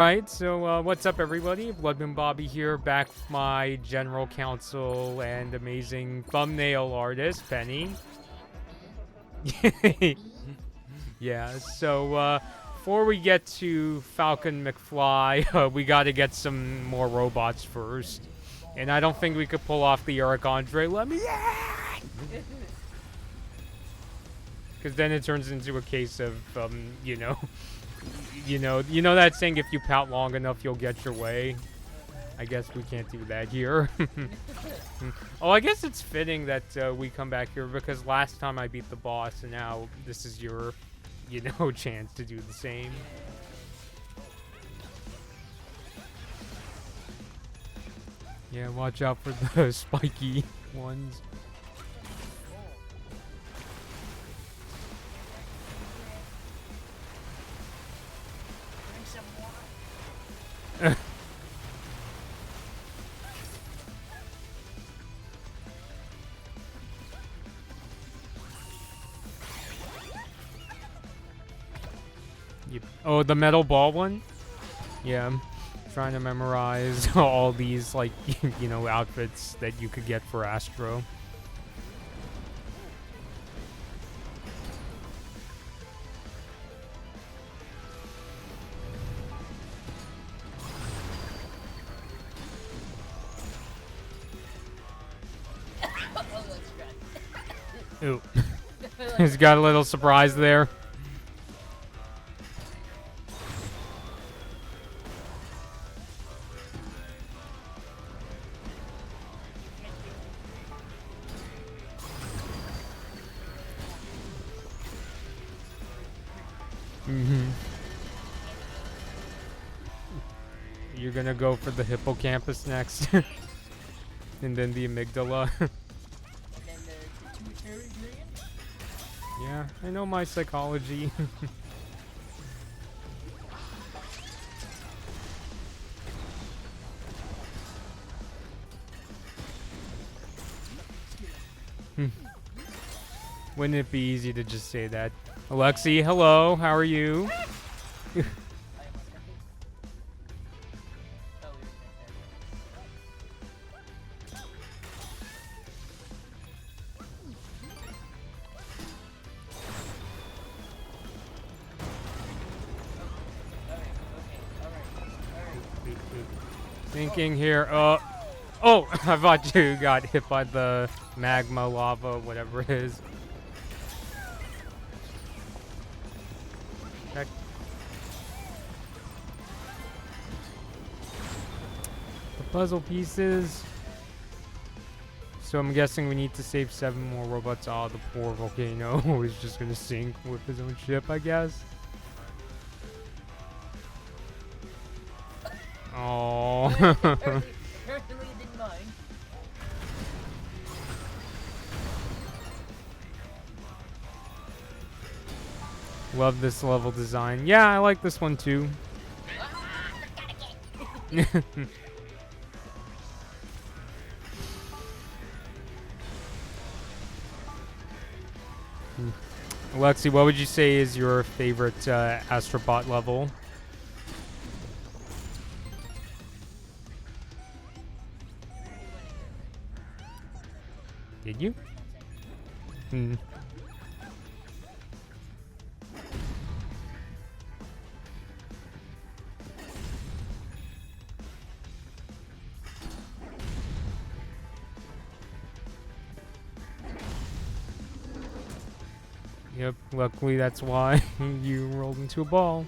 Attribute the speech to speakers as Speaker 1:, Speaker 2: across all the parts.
Speaker 1: Alright, so what's up everybody? Bloodman Bobby here, back with my general counsel and amazing thumbnail artist, Penny. Yeah, so before we get to Falcon McFly, we gotta get some more robots first. And I don't think we could pull off the Eric Andre, let me because then it turns into a case of, you know that saying, if you pout long enough, you'll get your way. I guess we can't do that here. Oh, I guess it's fitting that we come back here because last time I beat the boss, and now this is your, chance to do the same. Yeah, watch out for the spiky ones. Oh, the metal ball one? Yeah, I'm trying to memorize all these, like, outfits that you could get for Astro. Ooh. He's got a little surprise there. You're gonna go for the hippocampus next. And then the amygdala. Yeah, I know my psychology. Wouldn't it be easy to just say that? Alexi, hello, how are you? Thinking here, oh, I thought you got hit by the magma, lava, whatever it is. Heck. The puzzle pieces. So I'm guessing we need to save 7 more robots. Oh, the poor volcano is just gonna sink with his own ship, I guess. Oh.
Speaker 2: Apparently didn't mind.
Speaker 1: Love this level design. Yeah, I like this one too. Alexi, what would you say is your favorite Astro Bot level? Did you? Yep, luckily that's why you rolled into a ball.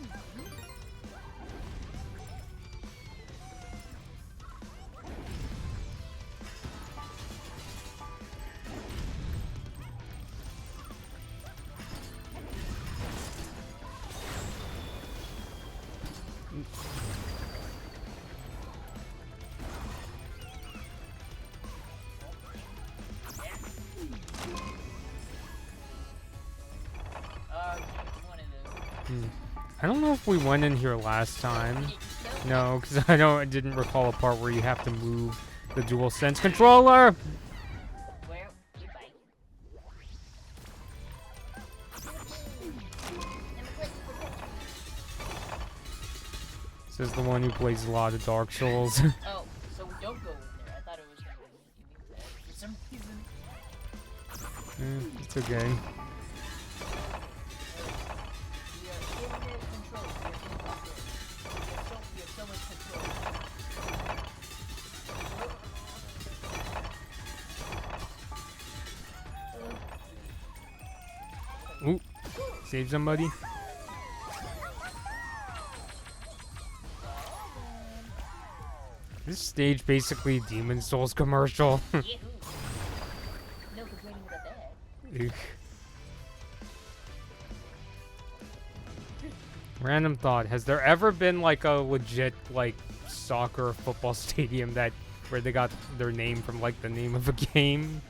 Speaker 1: I don't know if we went in here last time. No, because I didn't recall a part where you have to move the DualSense controller. Says the one who plays a lot of Dark Souls.
Speaker 2: Oh, so we don't go in there. I thought it was going to be that for some reason.
Speaker 1: It's okay.
Speaker 2: We are in control. We are in control. We have so much control.
Speaker 1: Ooh, save somebody. This stage basically Demon Souls commercial.
Speaker 2: Yahoo! No complaining about that.
Speaker 1: Eek. Random thought: has there ever been like a legit like soccer or football stadium that where they got their name from like the name of a game?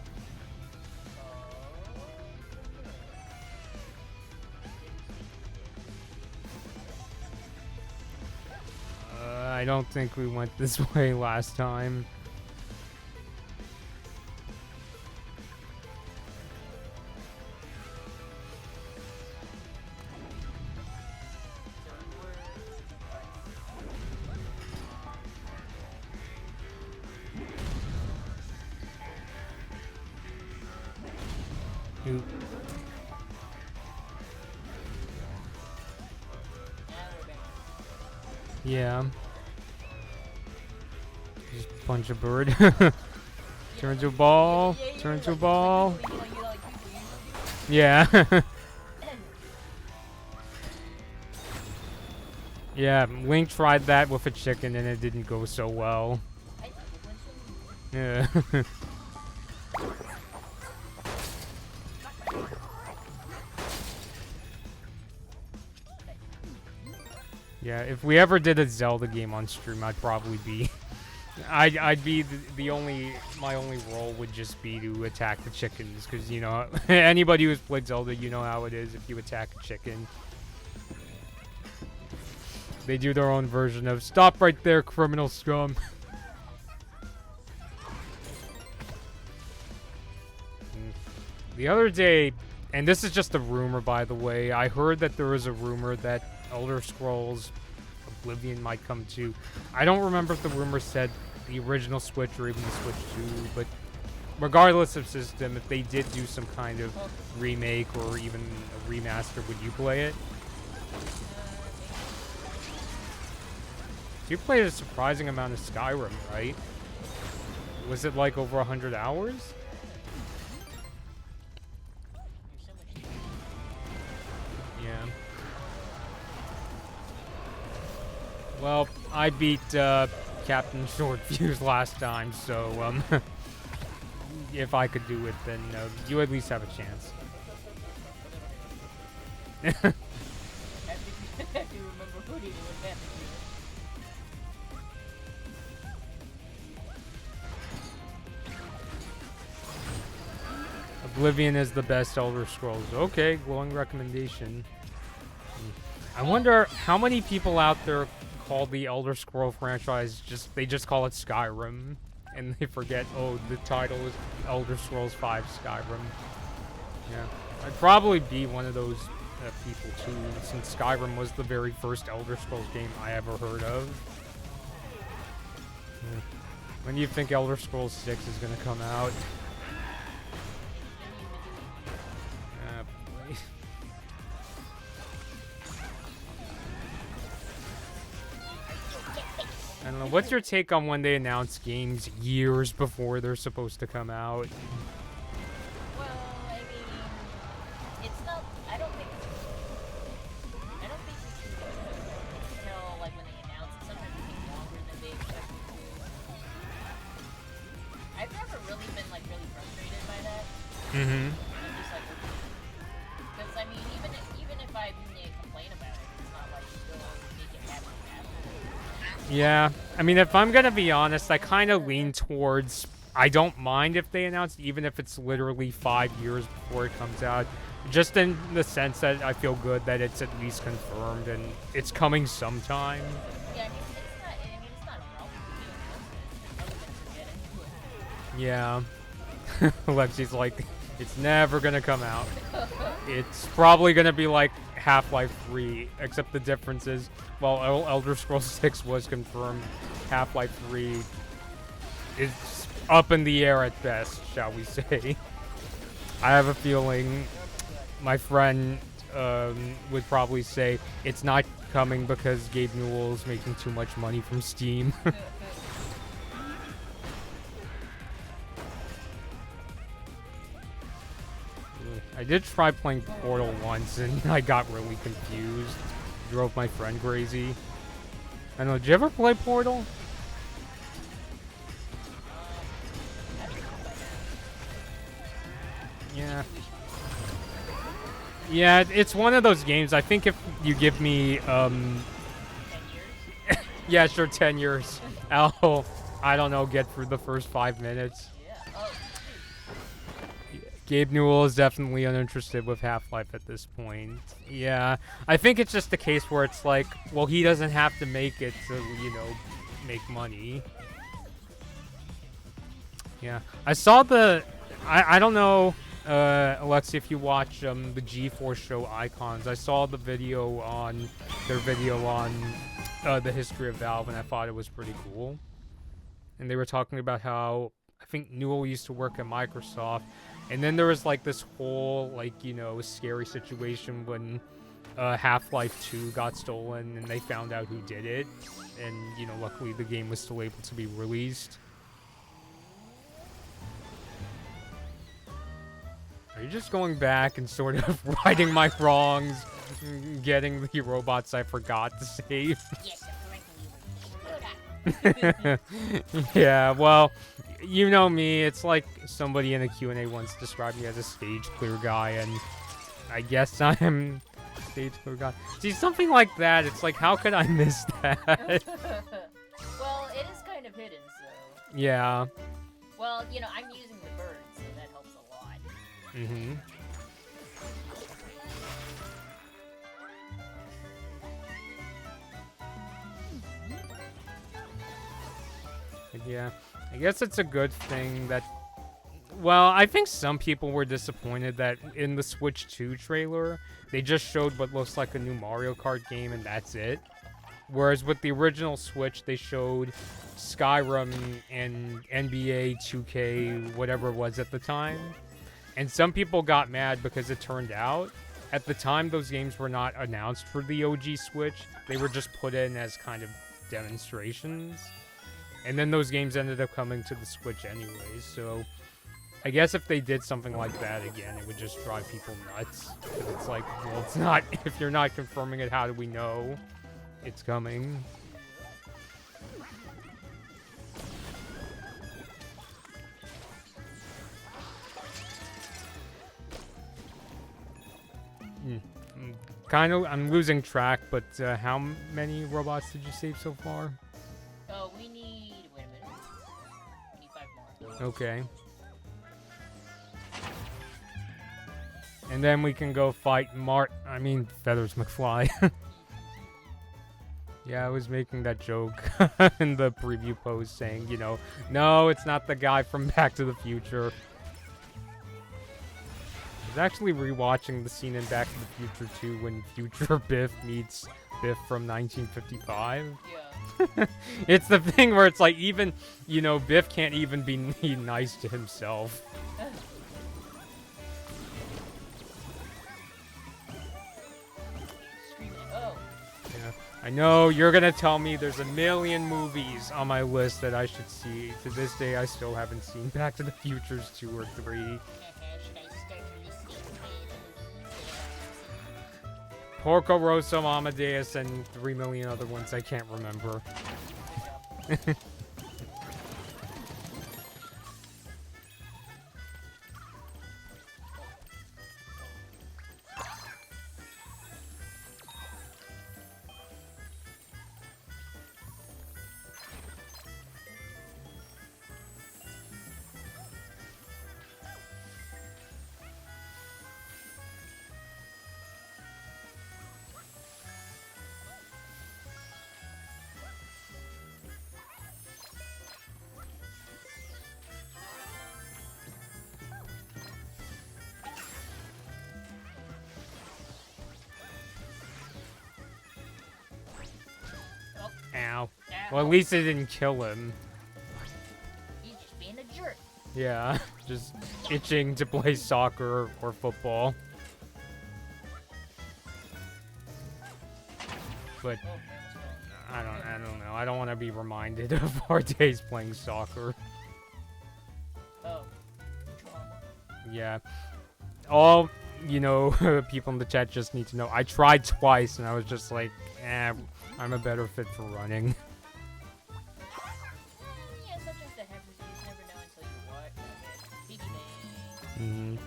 Speaker 1: I don't think we went this way last time. Oop. Yeah. Just punch a bird. Turn to a ball. Turn to a ball. Yeah. Yeah, Link tried that with a chicken and it didn't go so well. Yeah. Yeah, if we ever did a Zelda game on stream, I'd probably be I'd be the only, my only role would just be to attack the chickens, because, you know, anybody who's played Zelda, you know how it is if you attack a chicken. They do their own version of, stop right there, criminal scum. The other day, and this is just a rumor by the way, I heard that there was a rumor that Elder Scrolls Oblivion might come to. I don't remember if the rumor said the original Switch or even the Switch 2, but regardless of system, if they did do some kind of remake or even a remaster, would you play it? You played a surprising amount of Skyrim, right? Was it like over 100 hours? Yeah. Well, I beat Captain Shortfuse last time, so if I could do it, then you at least have a chance.
Speaker 2: I have to remember who did it with that.
Speaker 1: Oblivion is the best Elder Scrolls. Okay, glowing recommendation. I wonder how many people out there call the Elder Scroll franchise they just call it Skyrim, and they forget, oh, the title is Elder Scrolls V Skyrim. Yeah, I'd probably be one of those people too, since Skyrim was the very first Elder Scrolls game I ever heard of. When do you think Elder Scrolls 6 is gonna come out? I don't know, what's your take on when they announce games years before they're supposed to come out?
Speaker 2: Well, I mean, it's not, I don't think we can tell, like, when they announce it. Sometimes it takes longer than they expect it to. I've never really been, like, really frustrated by that.
Speaker 1: Mm-hmm.
Speaker 2: I'm just like, because, I mean, even if I complain about it, it's not like it's going to make it happen.
Speaker 1: Yeah, I mean, if I'm gonna be honest, I kind of lean towards, I don't mind if they announce, even if it's literally 5 years before it comes out, just in the sense that I feel good that it's at least confirmed and it's coming sometime.
Speaker 2: Yeah, it's not a problem.
Speaker 1: Yeah. Alexi's like, it's never gonna come out. It's probably gonna be like Half-Life 3, except the difference is well, Elder Scrolls 6 was confirmed. Half-Life 3 is up in the air at best, shall we say. I have a feeling my friend would probably say it's not coming because Gabe Newell's making too much money from Steam. I did try playing Portal once and I got really confused. Drove my friend crazy. I don't know, did you ever play Portal? Yeah. Yeah, it's one of those games. I think if you give me,
Speaker 2: 10 years?
Speaker 1: yeah, sure, 10 years, I'll, I don't know, get through the first 5 minutes.
Speaker 2: Yeah. Oh,
Speaker 1: Gabe Newell is definitely uninterested with Half-Life at this point. Yeah, I think it's just a case where it's like, well, he doesn't have to make it to, you know, make money. Yeah, I saw the, I don't know, Alexi, if you watch the G4 show Icons, I saw the video on, their video on the history of Valve, and I thought it was pretty cool. And they were talking about how, I think Newell used to work at Microsoft, and then there was like this whole, like, you know, scary situation when Half-Life 2 got stolen and they found out who did it. And, you know, luckily the game was still able to be released. Are you just going back and sort of righting my wrongs, getting the robots I forgot to save?
Speaker 2: yes, apparently.
Speaker 1: Yeah, well, you know me, it's like somebody in a Q&A once described me as a stage clear guy, and I guess I'm stage clear guy. See, something like that, it's like, how could I miss that?
Speaker 2: Well, it is kind of hidden, so...
Speaker 1: Yeah.
Speaker 2: Well, you know, I'm using the bird, so that helps a lot.
Speaker 1: Mm-hmm. Yeah, I guess it's a good thing that... Well, I think some people were disappointed that in the Switch 2 trailer, they just showed what looks like a new Mario Kart game and that's it. Whereas with the original Switch, they showed Skyrim and NBA 2K, whatever it was at the time. And some people got mad because it turned out, at the time those games were not announced for the OG Switch. They were just put in as kind of demonstrations. And then those games ended up coming to the Switch anyways, so... I guess if they did something like that again, it would just drive people nuts. Because it's like, well, it's not... If you're not confirming it, how do we know it's coming? Kind of, I'm losing track, but how many robots did you save so far?
Speaker 2: Oh, we need... Wait a minute. We need 5 more.
Speaker 1: Okay. And then we can go fight Feathers McFly. Yeah, I was making that joke in the preview post saying, you know, no, it's not the guy from Back to the Future. I was actually rewatching the scene in Back to the Future 2 when Future Biff meets Biff from 1955.
Speaker 2: Yeah.
Speaker 1: It's the thing where it's like, even, you know, Biff can't even be nice to himself.
Speaker 2: Oh.
Speaker 1: Yeah. I know, you're gonna tell me there's a million movies on my list that I should see. To this day, I still haven't seen Back to the Futures 2 or 3.
Speaker 2: Should I start listing
Speaker 1: Porco Rosso, Amadeus, and 3 million other ones I can't remember. Well, at least it didn't kill him.
Speaker 2: He's just being a jerk.
Speaker 1: Yeah, just itching to play soccer or football. But I don't know. I don't want to be reminded of our days playing soccer.
Speaker 2: Oh, trauma.
Speaker 1: Yeah. All, people in the chat just need to know. I tried twice, and I was just like, I'm a better fit for running.
Speaker 2: Yeah, sometimes that happens. You just never know until you watch. Okay. Piggy bank.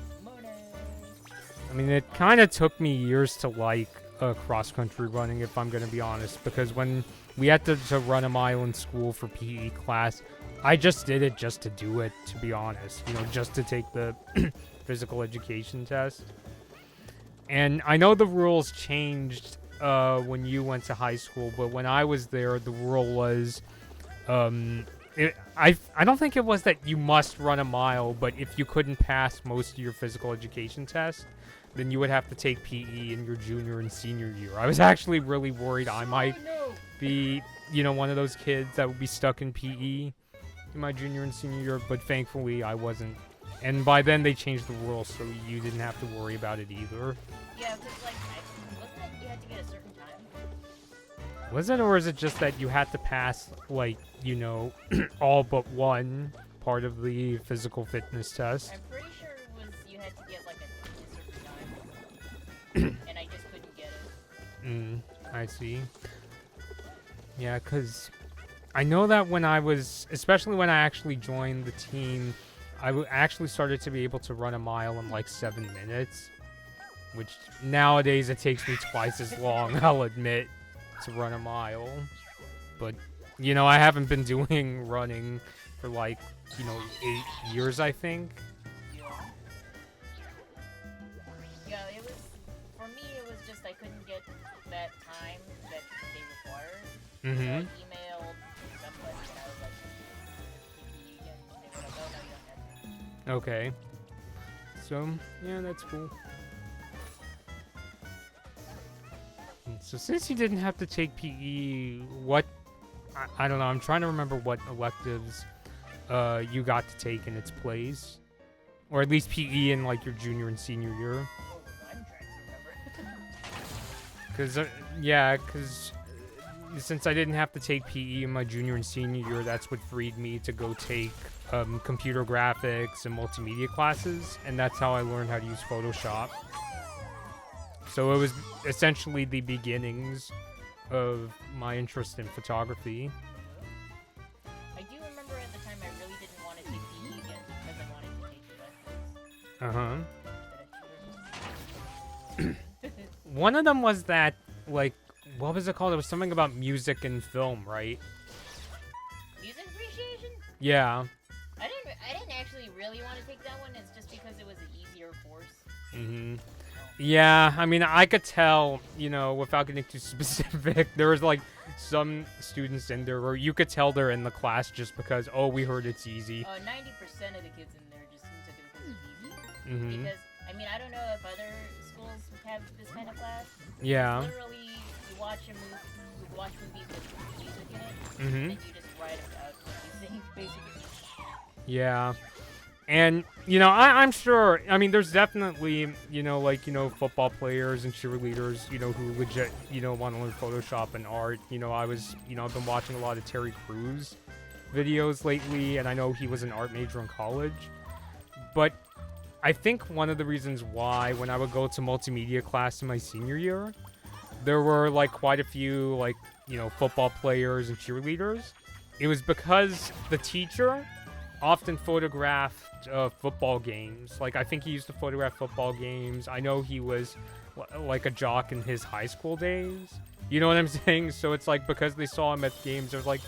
Speaker 1: I mean, it kind of took me years to like cross-country running, if I'm going to be honest, because when we had to run a mile in school for PE class, I just did it just to do it, to be honest. Just to take the physical education test. And I know the rules changed when you went to high school, but when I was there, the rule was, I don't think it was that you must run a mile, but if you couldn't pass most of your physical education tests, then you would have to take PE in your junior and senior year. I was actually really worried I might be, one of those kids that would be stuck in PE in my junior and senior year, but thankfully I wasn't. And by then they changed the rules, so you didn't have to worry about it either.
Speaker 2: Yeah, because, wasn't it you had to get a certain time?
Speaker 1: Was it, or is it just that you had to pass, all but one part of the physical fitness test?
Speaker 2: I'm pretty sure it was you had to get, a certain time. And I just couldn't get it.
Speaker 1: I see. Yeah, because I know that when I was, especially when I actually joined the team, I actually started to be able to run a mile in 7 minutes, which nowadays it takes me twice as long, I'll admit, to run a mile. But, I haven't been doing running for 8 years, I think.
Speaker 2: Yeah, it was, for me, it was just I couldn't get that time that they required. So I emailed somebody and I was like, PPE again. They were like, oh, no, you don't have to.
Speaker 1: Okay. So, yeah, that's cool. So since you didn't have to take PE, what... I don't know, I'm trying to remember what electives you got to take in its place. Or at least PE in, your junior and senior year.
Speaker 2: Oh, I'm trying to remember.
Speaker 1: Because, since I didn't have to take PE in my junior and senior year, that's what freed me to go take computer graphics and multimedia classes, and that's how I learned how to use Photoshop. So it was essentially the beginnings of my interest in photography.
Speaker 2: I do remember at the time I really didn't want to take PE again because I wanted to take lessons.
Speaker 1: One of them was that, what was it called? It was something about music and film, right?
Speaker 2: Music appreciation?
Speaker 1: Yeah.
Speaker 2: I didn't actually really want to take that one. It's just because it was an easier course.
Speaker 1: Yeah, I mean, I could tell, without getting too specific, there was, some students in there where you could tell they're in the class just because, oh, we heard it's easy.
Speaker 2: 90% of the kids in there just seems like it was easy. Because, I mean, I don't know if other schools have this kind of class.
Speaker 1: Yeah.
Speaker 2: It's literally, you watch movies with music in it, and you just write about what you think, basically.
Speaker 1: Yeah. And, I'm sure, I mean, there's definitely, football players and cheerleaders, who legit, want to learn Photoshop and art. I've been watching a lot of Terry Crews videos lately, and I know he was an art major in college. But I think one of the reasons why, when I would go to multimedia class in my senior year, there were, quite a few, football players and cheerleaders. It was because the teacher often photographed football games. I think he used to photograph football games. I know he was a jock in his high school days. You know what I'm saying? So it's because they saw him at games, it was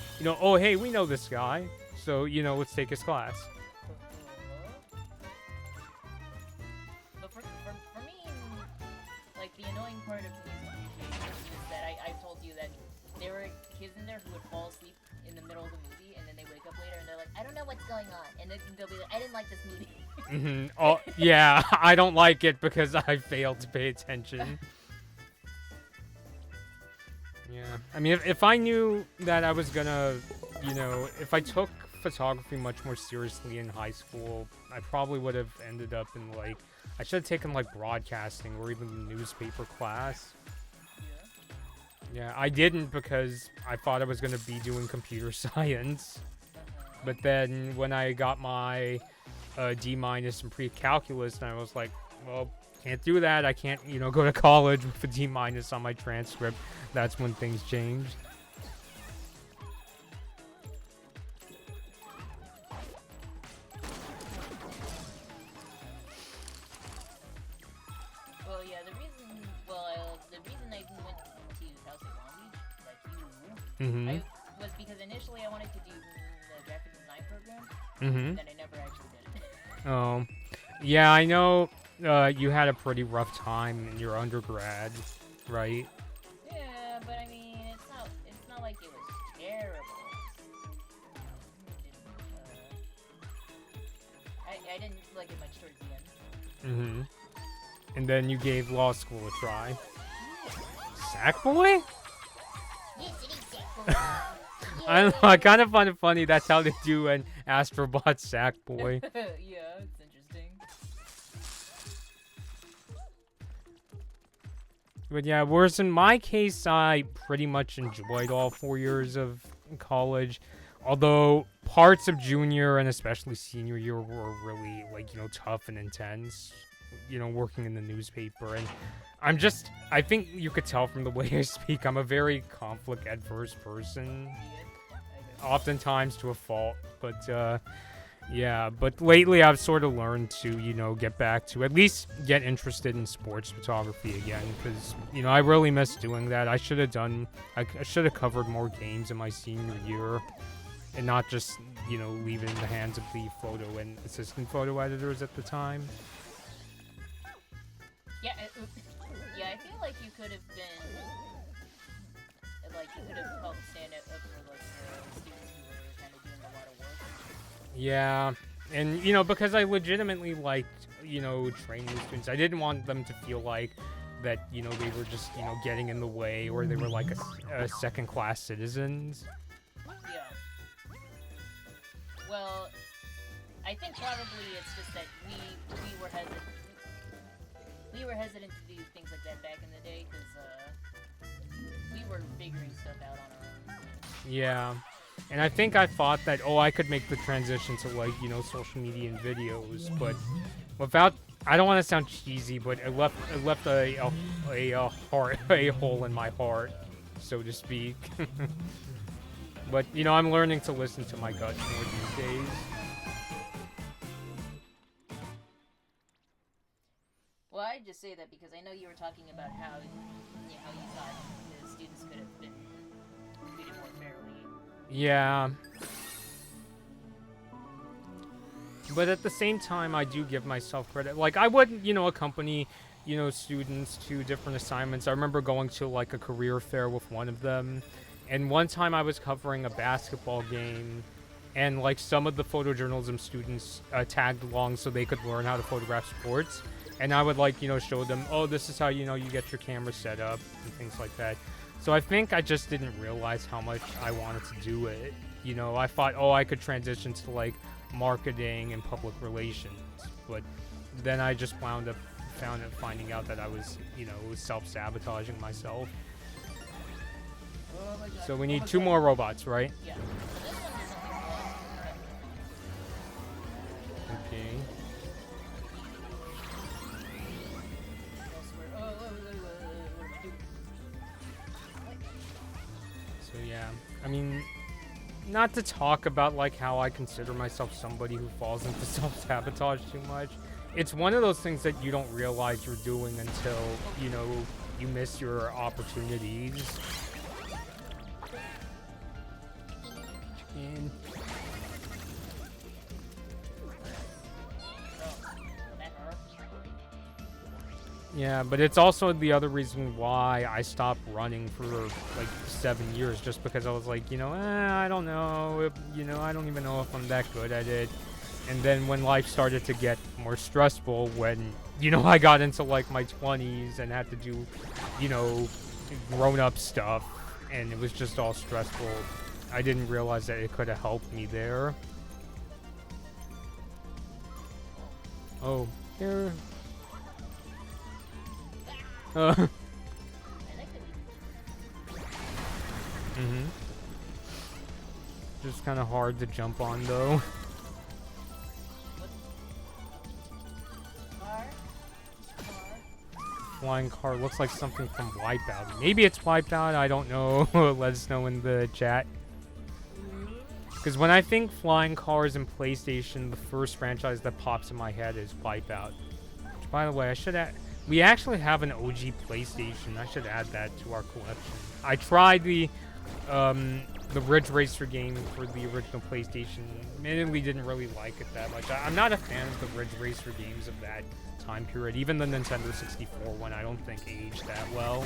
Speaker 1: oh, hey, we know this guy. So, let's take his class.
Speaker 2: But for me, the annoying part of music appreciation is that I told you that there were kids in there who would fall asleep in the middle of the movie, and then they wake up later and they're like, I don't know what's going on. And then they'll be like, I didn't like this movie.
Speaker 1: Oh, yeah, I don't like it because I failed to pay attention. Yeah, I mean, if I knew that I was gonna, you know, if I took photography much more seriously in high school, I probably would have ended up in, like, I should have taken, like, broadcasting or even the newspaper class. Yeah, I didn't because I thought I was gonna be doing computer science. But then when I got my D- in pre-calculus, and I was like, well, can't do that. I can't, you know, go to college with a D- on my transcript. That's when things changed.
Speaker 2: Well, yeah, the reason I went to South Long Beach, like you, was because initially I wanted to do the graphic design program, and then I never actually did it.
Speaker 1: Oh, yeah, I know you had a pretty rough time in your undergrad, right?
Speaker 2: Yeah, but I mean, it's not like it was terrible. I didn't like it much towards the end.
Speaker 1: And then you gave law school a try. Sackboy?
Speaker 2: Yes, it is Sackboy.
Speaker 1: I don't know, I kind of find it funny that's how they do an Astro Bot Sackboy.
Speaker 2: Yeah, it's interesting.
Speaker 1: But yeah, whereas in my case, I pretty much enjoyed all 4 years of college. Although parts of junior and especially senior year were really, like, you know, tough and intense. You know, working in the newspaper. And I think you could tell from the way I speak, I'm a very conflict-adverse person. Oftentimes to a fault. But, yeah, but lately I've sort of learned to, you know, get back to at least get interested in sports photography again, because, you know, I really miss doing that. I should have covered more games in my senior year and not just, you know, leave it in the hands of the photo and assistant photo editors at the time.
Speaker 2: Yeah, yeah, I feel like you could have been, like, you could have helped stand up for, like, the students who were kind of doing a lot of work.
Speaker 1: Yeah, and, you know, because I legitimately liked, you know, training the students. I didn't want them to feel like that, you know, they were just, you know, getting in the way or they were like a second-class citizens.
Speaker 2: Yeah. Well, I think probably it's just that we were hesitant. We were hesitant to do things like that back in the day because we were figuring stuff out on our own.
Speaker 1: Yeah. And I think I thought that, oh, I could make the transition to, like, you know, social media and videos, but without, I don't want to sound cheesy, but it left a hole in my heart, so to speak. But, you know, I'm learning to listen to my gut more these days.
Speaker 2: Well, I just say that because I know you were talking about how you thought the students could have been treated more fairly.
Speaker 1: Yeah. But at the same time, I do give myself credit. Like, I would, you know, accompany, you know, students to different assignments. I remember going to, like, a career fair with one of them. And one time I was covering a basketball game. And, like, some of the photojournalism students tagged along so they could learn how to photograph sports. And I would, like, you know, show them, oh, this is how, you know, you get your camera set up and things like that. So I think I just didn't realize how much I wanted to do it. You know, I thought, oh, I could transition to, like, marketing and public relations. But then I just finding out that I was, you know, self-sabotaging myself.
Speaker 2: Oh my God.
Speaker 1: So we need 2 more robots, right?
Speaker 2: Yeah.
Speaker 1: Okay. So yeah, I mean, not to talk about, like, how I consider myself somebody who falls into self-sabotage too much. It's one of those things that you don't realize you're doing until, you know, you miss your opportunities. Chicken. Yeah, but it's also the other reason why I stopped running for, like, 7 years, just because I was like, you know, I don't know, you know, I don't even know if I'm that good at it. And then when life started to get more stressful, when, you know, I got into, like, my 20s and had to do, you know, grown-up stuff, and it was just all stressful. I didn't realize that it could have helped me there. Oh, here. Just kind of hard to jump on, though. Flying car looks like something from Wipeout. Maybe it's Wipeout, I don't know. Let us know in the chat. Because when I think flying cars in PlayStation, the first franchise that pops in my head is Wipeout. Which, by the way, I should add... We actually have an OG PlayStation. I should add that to our collection. I tried the Ridge Racer game for the original PlayStation. Admittedly, didn't really like it that much. I'm not a fan of the Ridge Racer games of that time period. Even the Nintendo 64 one, I don't think aged that well.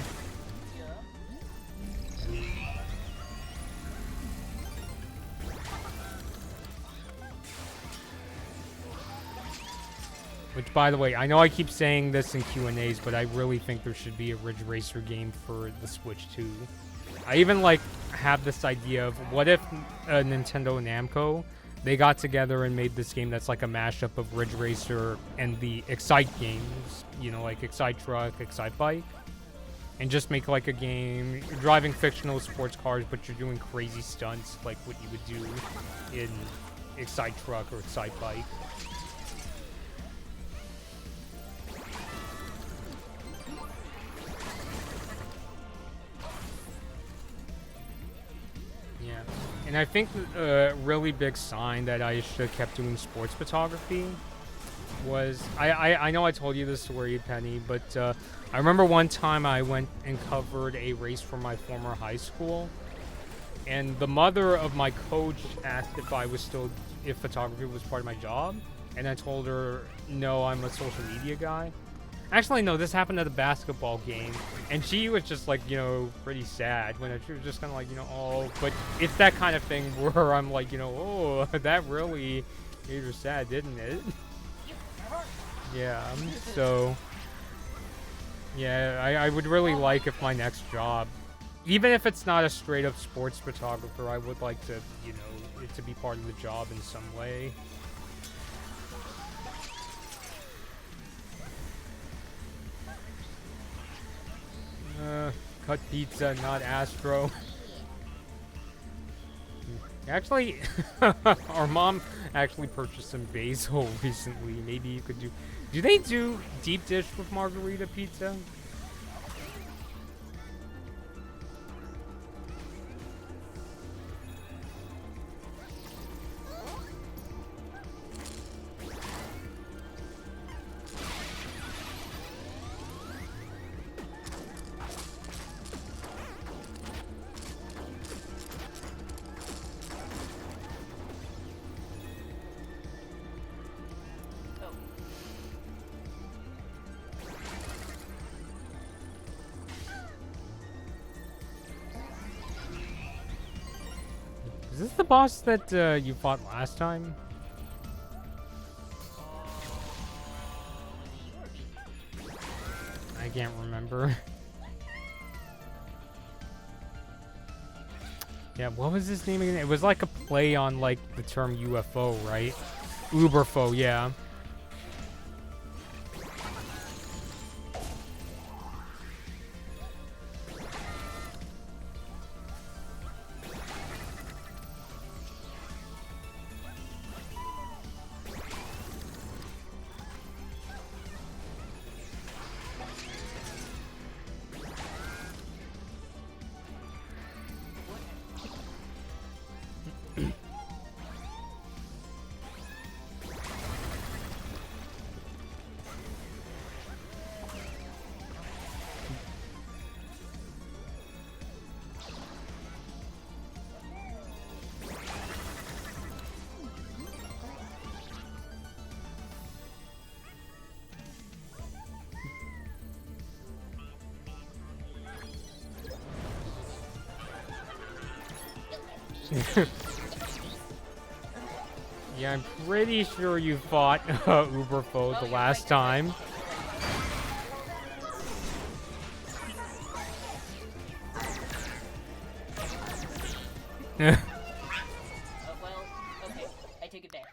Speaker 1: Which, by the way, I know I keep saying this in Q&As, but I really think there should be a Ridge Racer game for the Switch too. I even, like, have this idea of what if Nintendo and Namco, they got together and made this game that's like a mashup of Ridge Racer and the Excite games, you know, like Excite Truck, Excite Bike, and just make like a game, you're driving fictional sports cars, but you're doing crazy stunts like what you would do in Excite Truck or Excite Bike. Yeah, and I think a really big sign that I should have kept doing sports photography was, I know I told you this story, Penny, but I remember one time I went and covered a race for my former high school, and the mother of my coach asked if photography was part of my job, and I told her, no, I'm a social media guy. Actually, no, this happened at a basketball game, and she was just, like, you know, pretty sad when she was just kind of like, you know, oh, but it's that kind of thing where I'm like, you know, oh, that really made her sad, didn't it? Yeah, so, yeah, I would really like if my next job, even if it's not a straight-up sports photographer, I would like to, you know, it to be part of the job in some way. Cut pizza, not Astro. Actually, our mom actually purchased some basil recently. Maybe you could do... Do they do deep dish with margarita pizza? Is this the boss that you fought last time? I can't remember. Yeah, what was his name again? It was like a play on like the term UFO, right? Uberfo, yeah. Yeah, I'm pretty sure you fought Uberfo the last time.
Speaker 2: Well, okay. I take it back.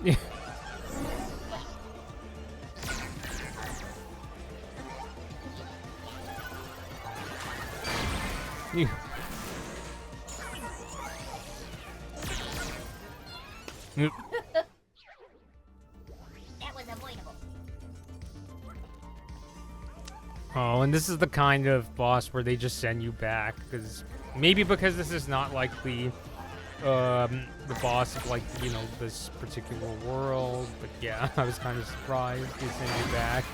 Speaker 1: Yeah. You.
Speaker 2: That was avoidable.
Speaker 1: Oh, and this is the kind of boss where they just send you back, because maybe because this is not like the boss of, like, you know, this particular world, but yeah, I was kind of surprised they send you back.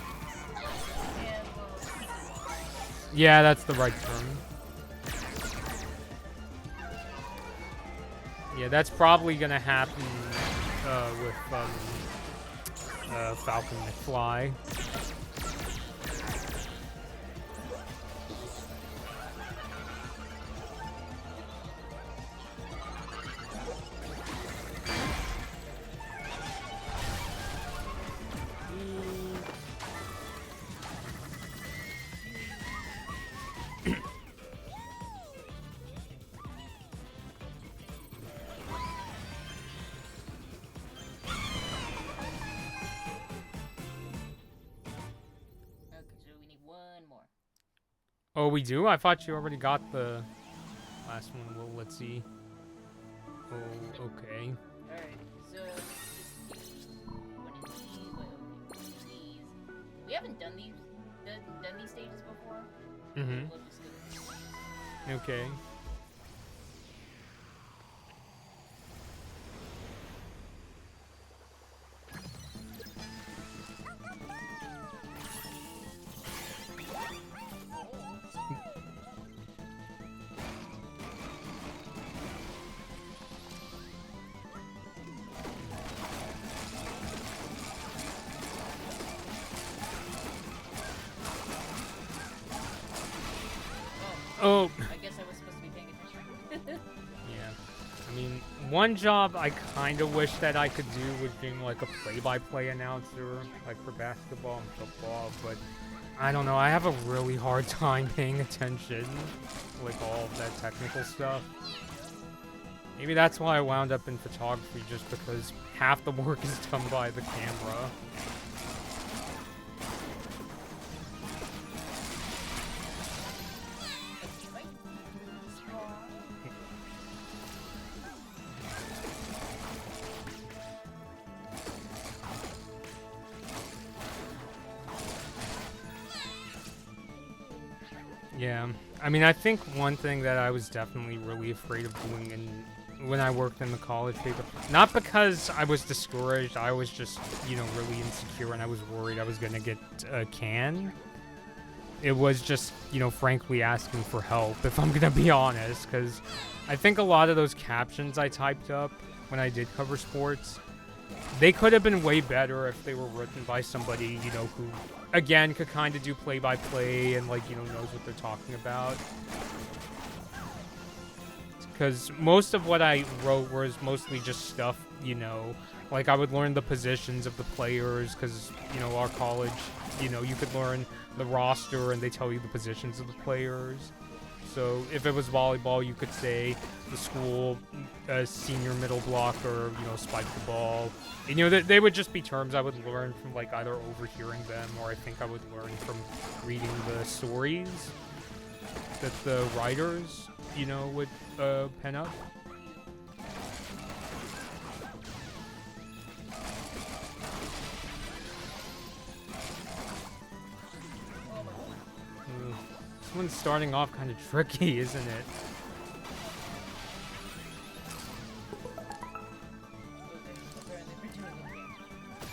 Speaker 1: Yeah, that's the right term. Yeah, that's probably gonna happen with Falcon McFly. Oh, we do? I thought you already got the last one. Well, let's see. Oh, okay.
Speaker 2: Alright, so one of these. We haven't done these stages before.
Speaker 1: Mm-hmm.
Speaker 2: We'll just do it.
Speaker 1: Okay. Oh.
Speaker 2: I guess I was supposed to be paying attention.
Speaker 1: Yeah. I mean, one job I kind of wish that I could do was being like a play-by-play announcer, like for basketball and football, but I don't know. I have a really hard time paying attention, like all of that technical stuff. Maybe that's why I wound up in photography, just because half the work is done by the camera. Yeah, I mean, I think one thing that I was definitely really afraid of doing when I worked in the college paper, not because I was discouraged, I was just, you know, really insecure and I was worried I was going to get a can. It was just, you know, frankly asking for help, if I'm going to be honest, because I think a lot of those captions I typed up when I did cover sports, they could have been way better if they were written by somebody, you know, who, again, could kind of do play-by-play and, like, you know, knows what they're talking about. Because most of what I wrote was mostly just stuff, you know, like I would learn the positions of the players, because, you know, our college, you know, you could learn the roster and they tell you the positions of the players. So if it was volleyball, you could say the school senior middle blocker, you know, spiked the ball. And, you know, they would just be terms I would learn from, like, either overhearing them or I think I would learn from reading the stories that the writers, you know, would pen up. This one's starting off kind of tricky, isn't it?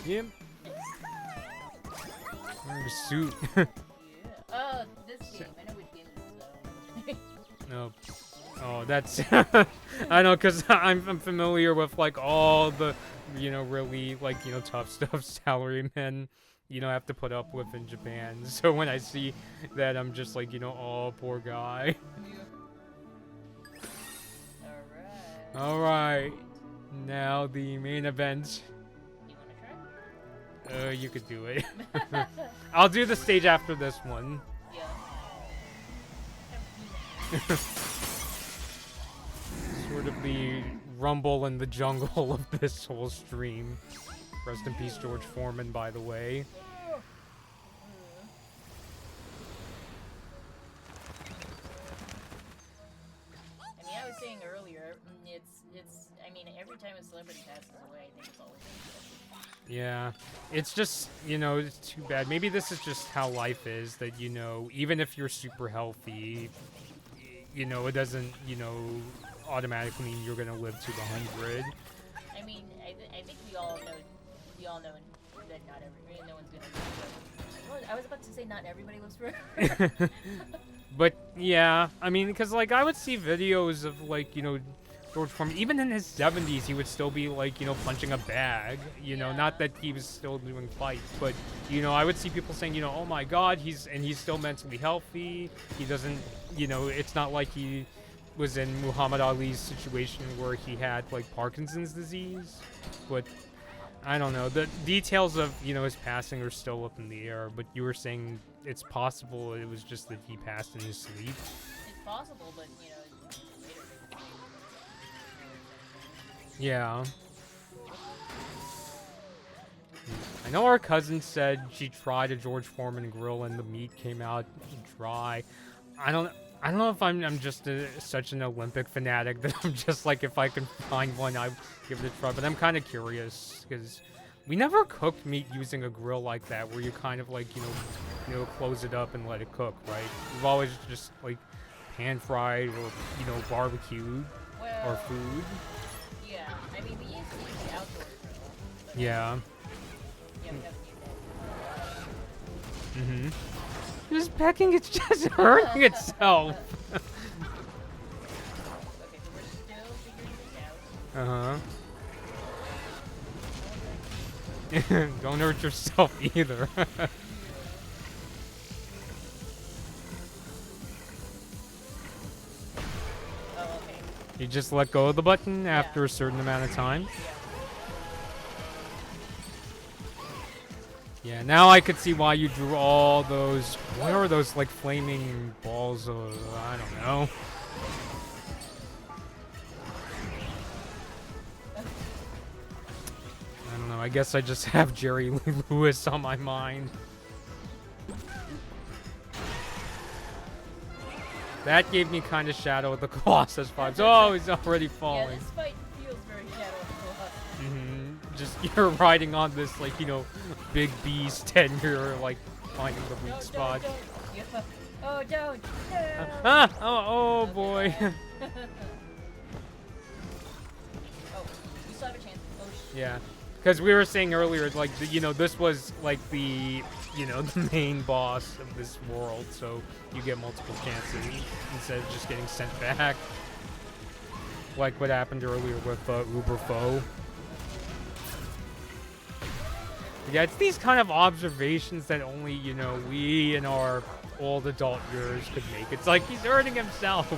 Speaker 1: Yep. Wearing a suit.
Speaker 2: Yeah. Oh, this game. I know which game this is.
Speaker 1: No. Oh, that's... I know, because I'm familiar with, like, all the, you know, really, like, you know, tough stuff salarymen have to put up with in Japan. So when I see that, I'm just like, oh, poor guy.
Speaker 2: Alright.
Speaker 1: Alright, now the main event.
Speaker 2: You wanna try?
Speaker 1: You could do it. I'll do the stage after this one.
Speaker 2: Yeah.
Speaker 1: Sort of the rumble in the jungle of this whole stream. Rest in peace, George Foreman, by the way.
Speaker 2: I mean, I was saying earlier, I mean, every time a celebrity passes away, I think it's always
Speaker 1: Yeah, it's just, it's too bad. Maybe this is just how life is, that, even if you're super healthy, it doesn't, automatically mean you're gonna live to the 100.
Speaker 2: I mean, I think we all know that not no one's gonna live. I was about to say not everybody lives forever.
Speaker 1: But, yeah, I mean, because, like, I would see videos of, like, George Foreman, even in his 70s, he would still be, like, punching a bag, not that he was still doing fights, but, I would see people saying, oh my god, he's still mentally healthy, he doesn't, it's not like he was in Muhammad Ali's situation where he had, like, Parkinson's disease, but, I don't know, the details of, his passing are still up in the air, but you were saying it's possible it was just that he passed in his sleep.
Speaker 2: It's possible, but,
Speaker 1: Yeah. I know our cousin said she tried a George Foreman grill and the meat came out dry. I don't know if I'm just such an Olympic fanatic that I'm just like, if I can find one, I'll give it a try. But I'm kind of curious because we never cooked meat using a grill like that, where you kind of like, close it up and let it cook, right? We've always just like pan fried or, barbecued or food.
Speaker 2: yeah, I mean, we used to use the outdoor grill. But
Speaker 1: Yeah.
Speaker 2: yeah, we haven't used that.
Speaker 1: Just pecking, it's just hurting itself.
Speaker 2: Okay, so we're still figuring this out.
Speaker 1: Don't hurt yourself either.
Speaker 2: Oh, okay.
Speaker 1: You just let go of the button after a certain amount of time. Yeah, now I could see why you drew all those. What are those, like, flaming balls of. I don't know. I don't know. I guess I just have Jerry Lee Lewis on my mind. That gave me kind of Shadow of the Colossus vibes. Oh, he's already falling.
Speaker 2: Yeah, this fight feels very Shadow of the Colossus.
Speaker 1: Just you're riding on this, like, big beast, and you're like finding the weak spot.
Speaker 2: Don't. Yeah. Oh, don't.
Speaker 1: Oh boy.
Speaker 2: Oh, we still have a chance. Oh, shit.
Speaker 1: Yeah, because we were saying earlier, like, this was like the the main boss of this world, so you get multiple chances instead of just getting sent back, like what happened earlier with Uber Foe. Yeah, it's these kind of observations that only, we in our old adult years could make. It's like he's hurting himself.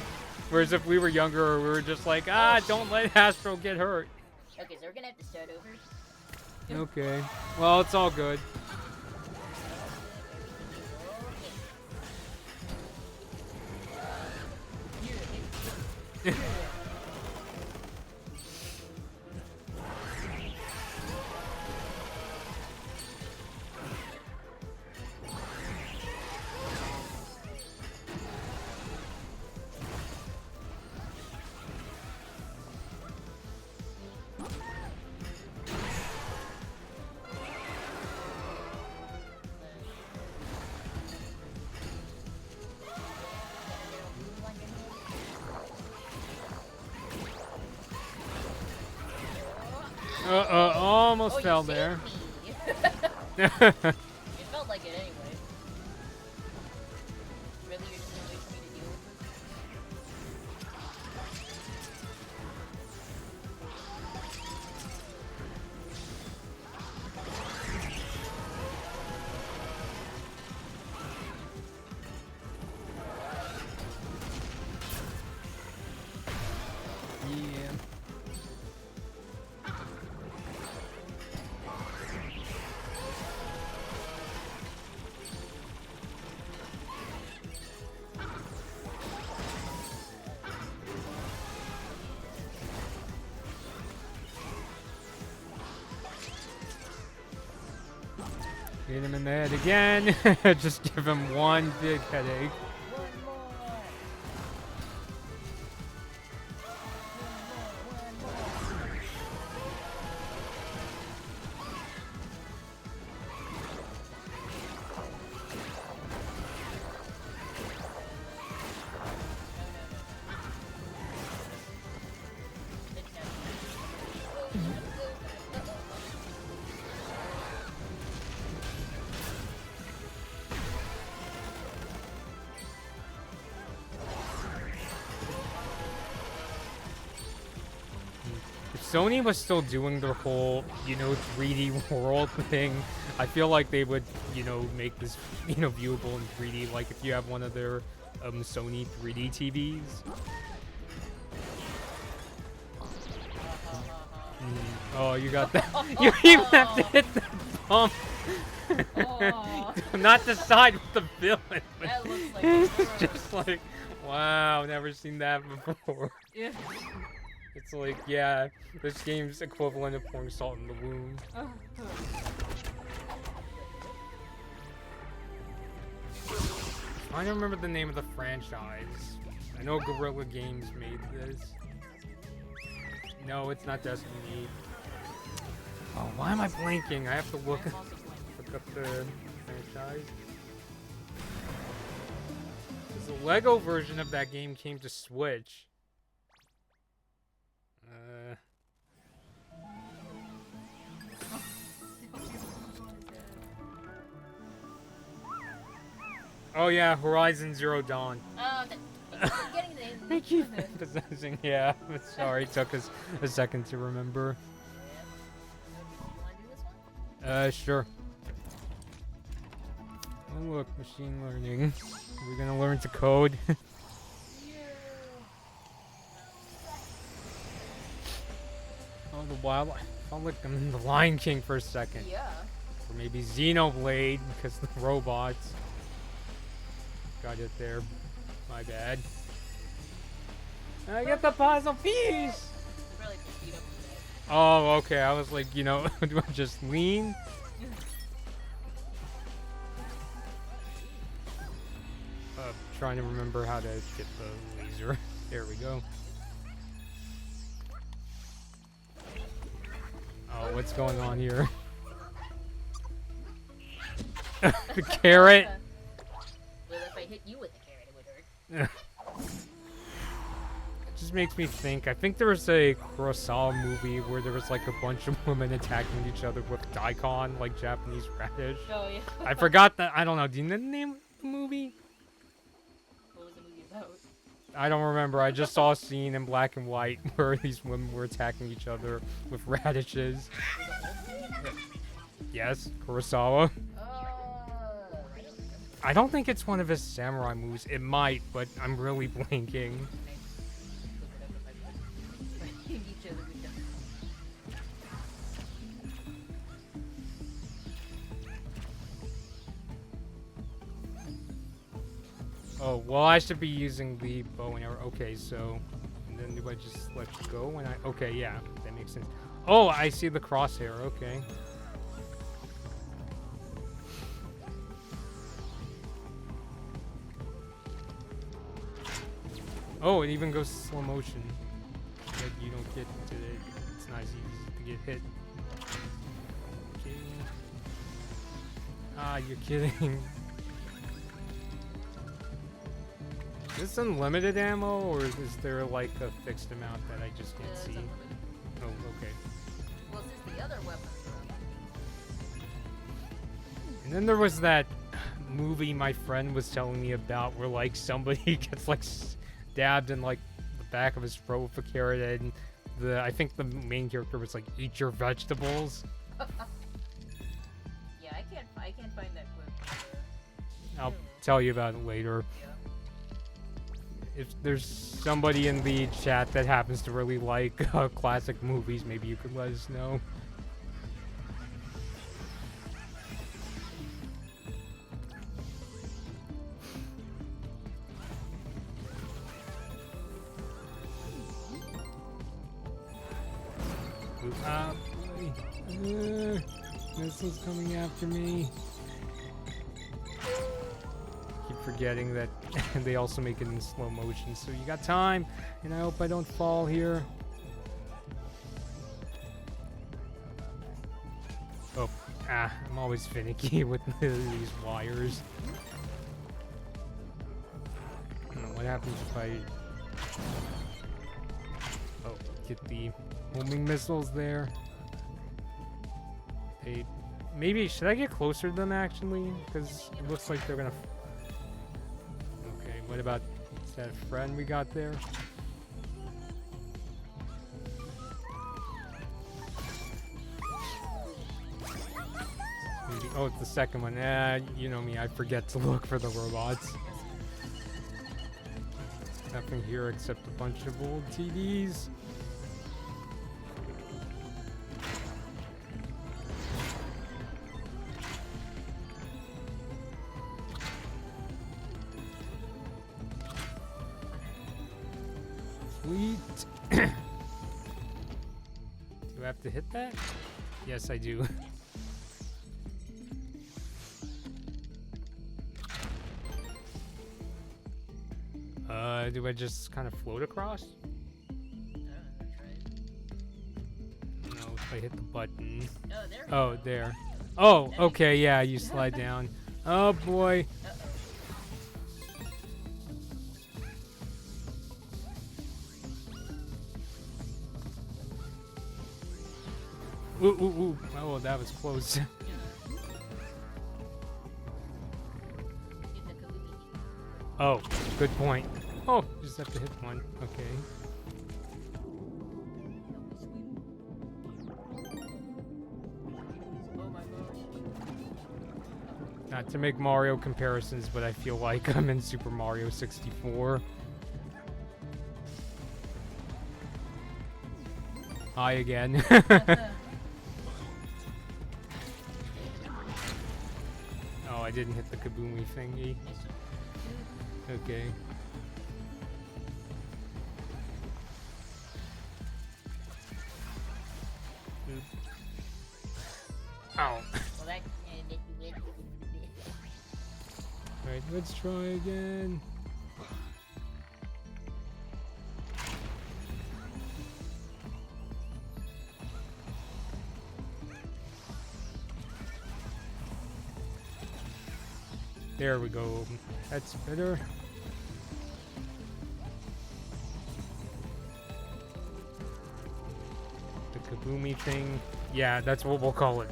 Speaker 1: Whereas if we were younger, we were just like, don't let Astro get hurt.
Speaker 2: Okay, so we're gonna have to start over.
Speaker 1: Okay. Well, it's all good. Almost fell there.
Speaker 2: It felt like it anyway. Really, you're just gonna wait for me to deal with this?
Speaker 1: Hit him in the head again. Just give him one big headache.
Speaker 2: One more.
Speaker 1: If Sony was still doing their whole, 3D world thing, I feel like they would, make this, viewable in 3D. Like if you have one of their Sony 3D TVs. Oh, you got that. You even have to hit the bump. Not the side with the villain.
Speaker 2: That looks like
Speaker 1: It's just like, wow, never seen that before.
Speaker 2: Yeah.
Speaker 1: It's like, yeah, this game's equivalent of pouring salt in the wound. I don't remember the name of the franchise. I know Guerrilla Games made this. No, it's not Destiny. Oh, why am I blanking? I have to look up the franchise. The Lego version of that game came to Switch. Oh yeah, Horizon Zero Dawn.
Speaker 2: Getting the
Speaker 1: I keep emphasizing, yeah. Sorry, it took us a second to remember.
Speaker 2: Wanna do this one?
Speaker 1: Sure. Oh look, machine learning. We're gonna learn to code. Oh, the wildlife. Felt like I'm in the Lion King for a second.
Speaker 2: Yeah.
Speaker 1: Or maybe Xenoblade, because the robots. Got it there. My bad. I get the puzzle piece!
Speaker 2: Really speed up a bit.
Speaker 1: Oh, okay. I was like, do I just lean? Trying to remember how to get the laser. There we go. Oh, what's going on here? The carrot.
Speaker 2: Well, if I hit you with the carrot, it would hurt.
Speaker 1: It just makes me think. I think there was a Kurosawa movie where there was like a bunch of women attacking each other with daikon, like Japanese radish.
Speaker 2: Oh, yeah.
Speaker 1: I forgot that. I don't know. Do you know the name of the movie?
Speaker 2: What was the movie about?
Speaker 1: I don't remember. I just saw a scene in black and white where these women were attacking each other with radishes. Yes, Kurosawa. I don't think it's one of his samurai movies. It might, but I'm really blanking. Oh, well, I should be using the bow and arrow. Okay, so... And then do I just let go when I... Okay, yeah, that makes sense. Oh, I see the crosshair. Okay. Oh, it even goes slow motion. Like you don't get to it. It's not as easy to get hit. Okay. Ah, you're kidding. Is this unlimited ammo, or is there like a fixed amount that I just can't see? Oh, okay.
Speaker 2: Well, since the other weapons are
Speaker 1: And then there was that movie my friend was telling me about where like somebody gets like stabbed in like the back of his throat with a carrot, and I think the main character was like, "Eat your vegetables."
Speaker 2: Yeah, I can't find that clip.
Speaker 1: I'll tell you about it later.
Speaker 2: Yeah.
Speaker 1: If there's somebody in the chat that happens to really like classic movies, maybe you could let us know. Ah, boy. This is coming after me. forgetting that they also make it in slow motion. So you got time, and I hope I don't fall here. Oh, I'm always finicky with these wires. I don't know what happens if I... Oh, get the homing missiles there. Maybe, should I get closer to them actually? Because it looks like they're gonna... Okay, what about that friend we got there? Oh, it's the second one. You know me, I forget to look for the robots. Nothing here except a bunch of old TVs. Sweet. Do I have to hit that? Yes, I do. Do I just kind of float across? No, if I hit the button. Oh, there. Oh, okay, yeah, you slide down. Oh boy. Ooh, ooh, ooh. Oh, that was close. Oh, good point. Oh, just have to hit one. Okay. Not to make Mario comparisons, but I feel like I'm in Super Mario 64. Hi again. Oh, I didn't hit the kaboomy thingy. Okay. Ow. Alright, let's try again. There we go. That's better. The kaboomy thing. Yeah, that's what we'll call it.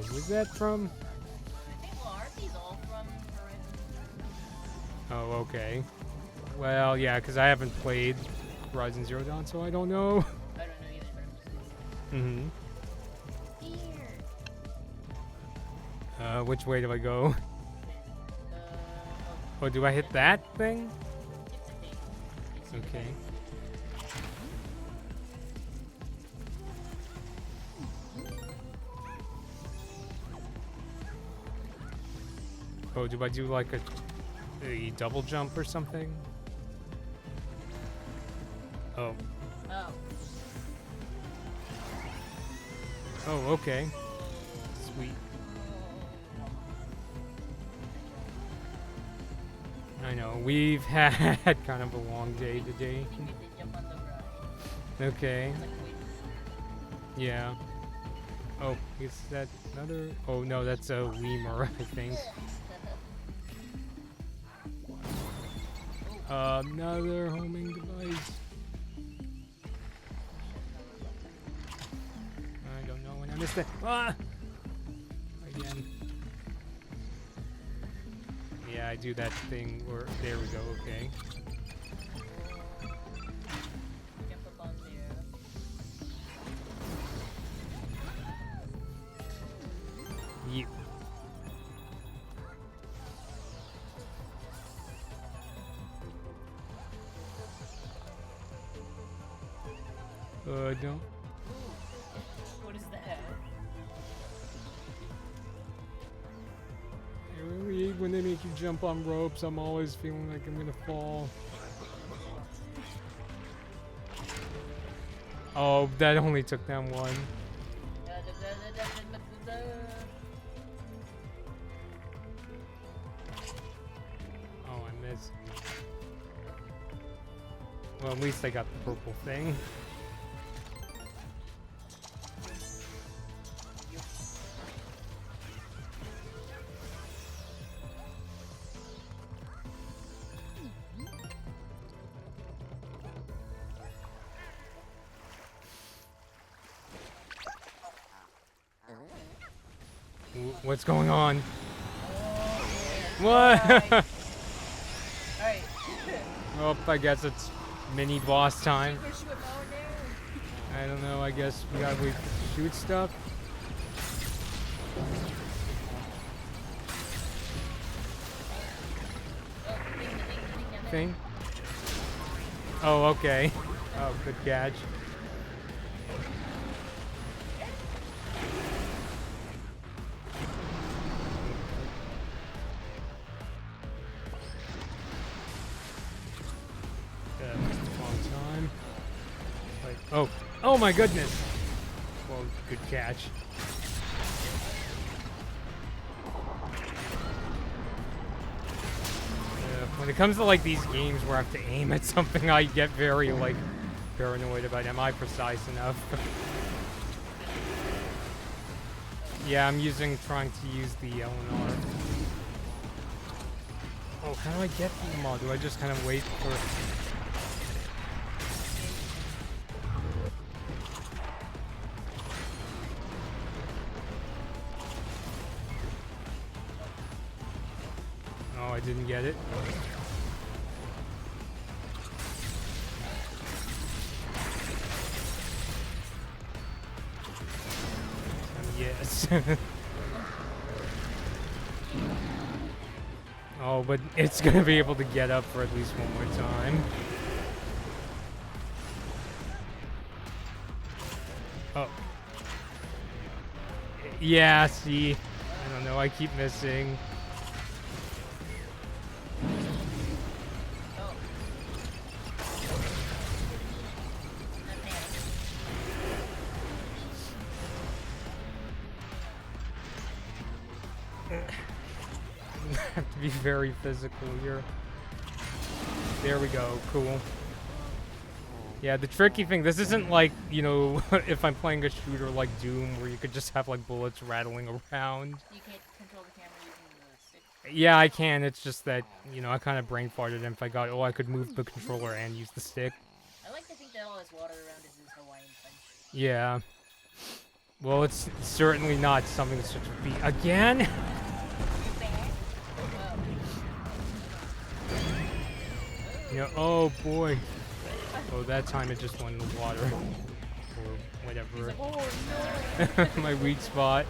Speaker 1: Who's that from? Oh, okay. Well, yeah, because I haven't played Horizon Zero Dawn, so I don't know.
Speaker 2: I don't know either.
Speaker 1: Which way do I go? Oh, do I hit that thing? Okay. Oh, do I do like a double jump or something? Oh.
Speaker 2: Oh.
Speaker 1: Oh, okay. Sweet. I know, we've had kind of a long day today. Okay. Yeah. Oh, is that another? Oh no, that's a lemur, I think. Another homing device. I don't know when I missed it. Ah! Again. Yeah, I do that thing where, there we go, okay.
Speaker 2: Jump up on there.
Speaker 1: Yep. Don't.
Speaker 2: What is that?
Speaker 1: Here we when they make you jump on ropes, I'm always feeling like I'm gonna fall. Oh, that only took down one. Oh, I missed. Well, at least I got the purple thing. What's going on? What?
Speaker 2: Alright.
Speaker 1: Oh, I guess it's mini boss time. I don't know, I guess we gotta wait to shoot stuff. Thing? Oh, okay. Oh, good catch. Oh my goodness! Well, good catch. When it comes to like these games where I have to aim at something, I get very like paranoid about am I precise enough? Yeah, I'm trying to use the LNR. Oh, how do I get them all? Do I just kind of wait for... Oh, I didn't get it. Yes. Oh, but it's gonna be able to get up for at least one more time. Oh. Yeah, see. I don't know, I keep missing. Have to be very physical here. There we go, cool. Yeah, the tricky thing, this isn't like, you know, if I'm playing a shooter like Doom where you could just have like bullets rattling around.
Speaker 2: You can't control the camera using the stick?
Speaker 1: Yeah, I can, it's just that, you know, I kind of brain farted and if I got, oh, I could move the controller and use the stick.
Speaker 2: I like to think that all this water around is this Hawaiian punch.
Speaker 1: Yeah. Well, it's certainly not something such a beat. Again? Yeah, oh boy. Oh, that time it just went in the water. Or whatever.
Speaker 2: Like, oh, no.
Speaker 1: My weak spot.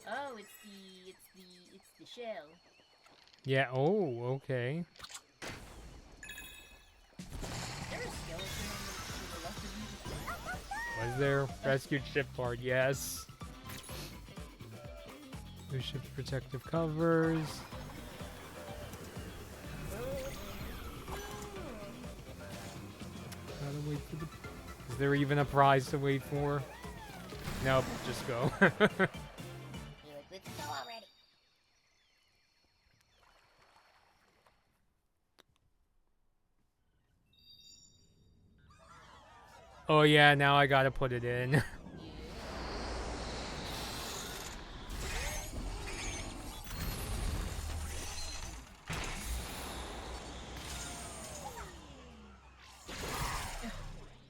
Speaker 2: Oh, it's the shell.
Speaker 1: Yeah, oh, okay. Was there? Rescued ship part, yes. The ship's protective covers. Gotta wait for the... Is there even a prize to wait for? Nope, just go.
Speaker 2: You're like, let's go already.
Speaker 1: Oh yeah, now I gotta put it in.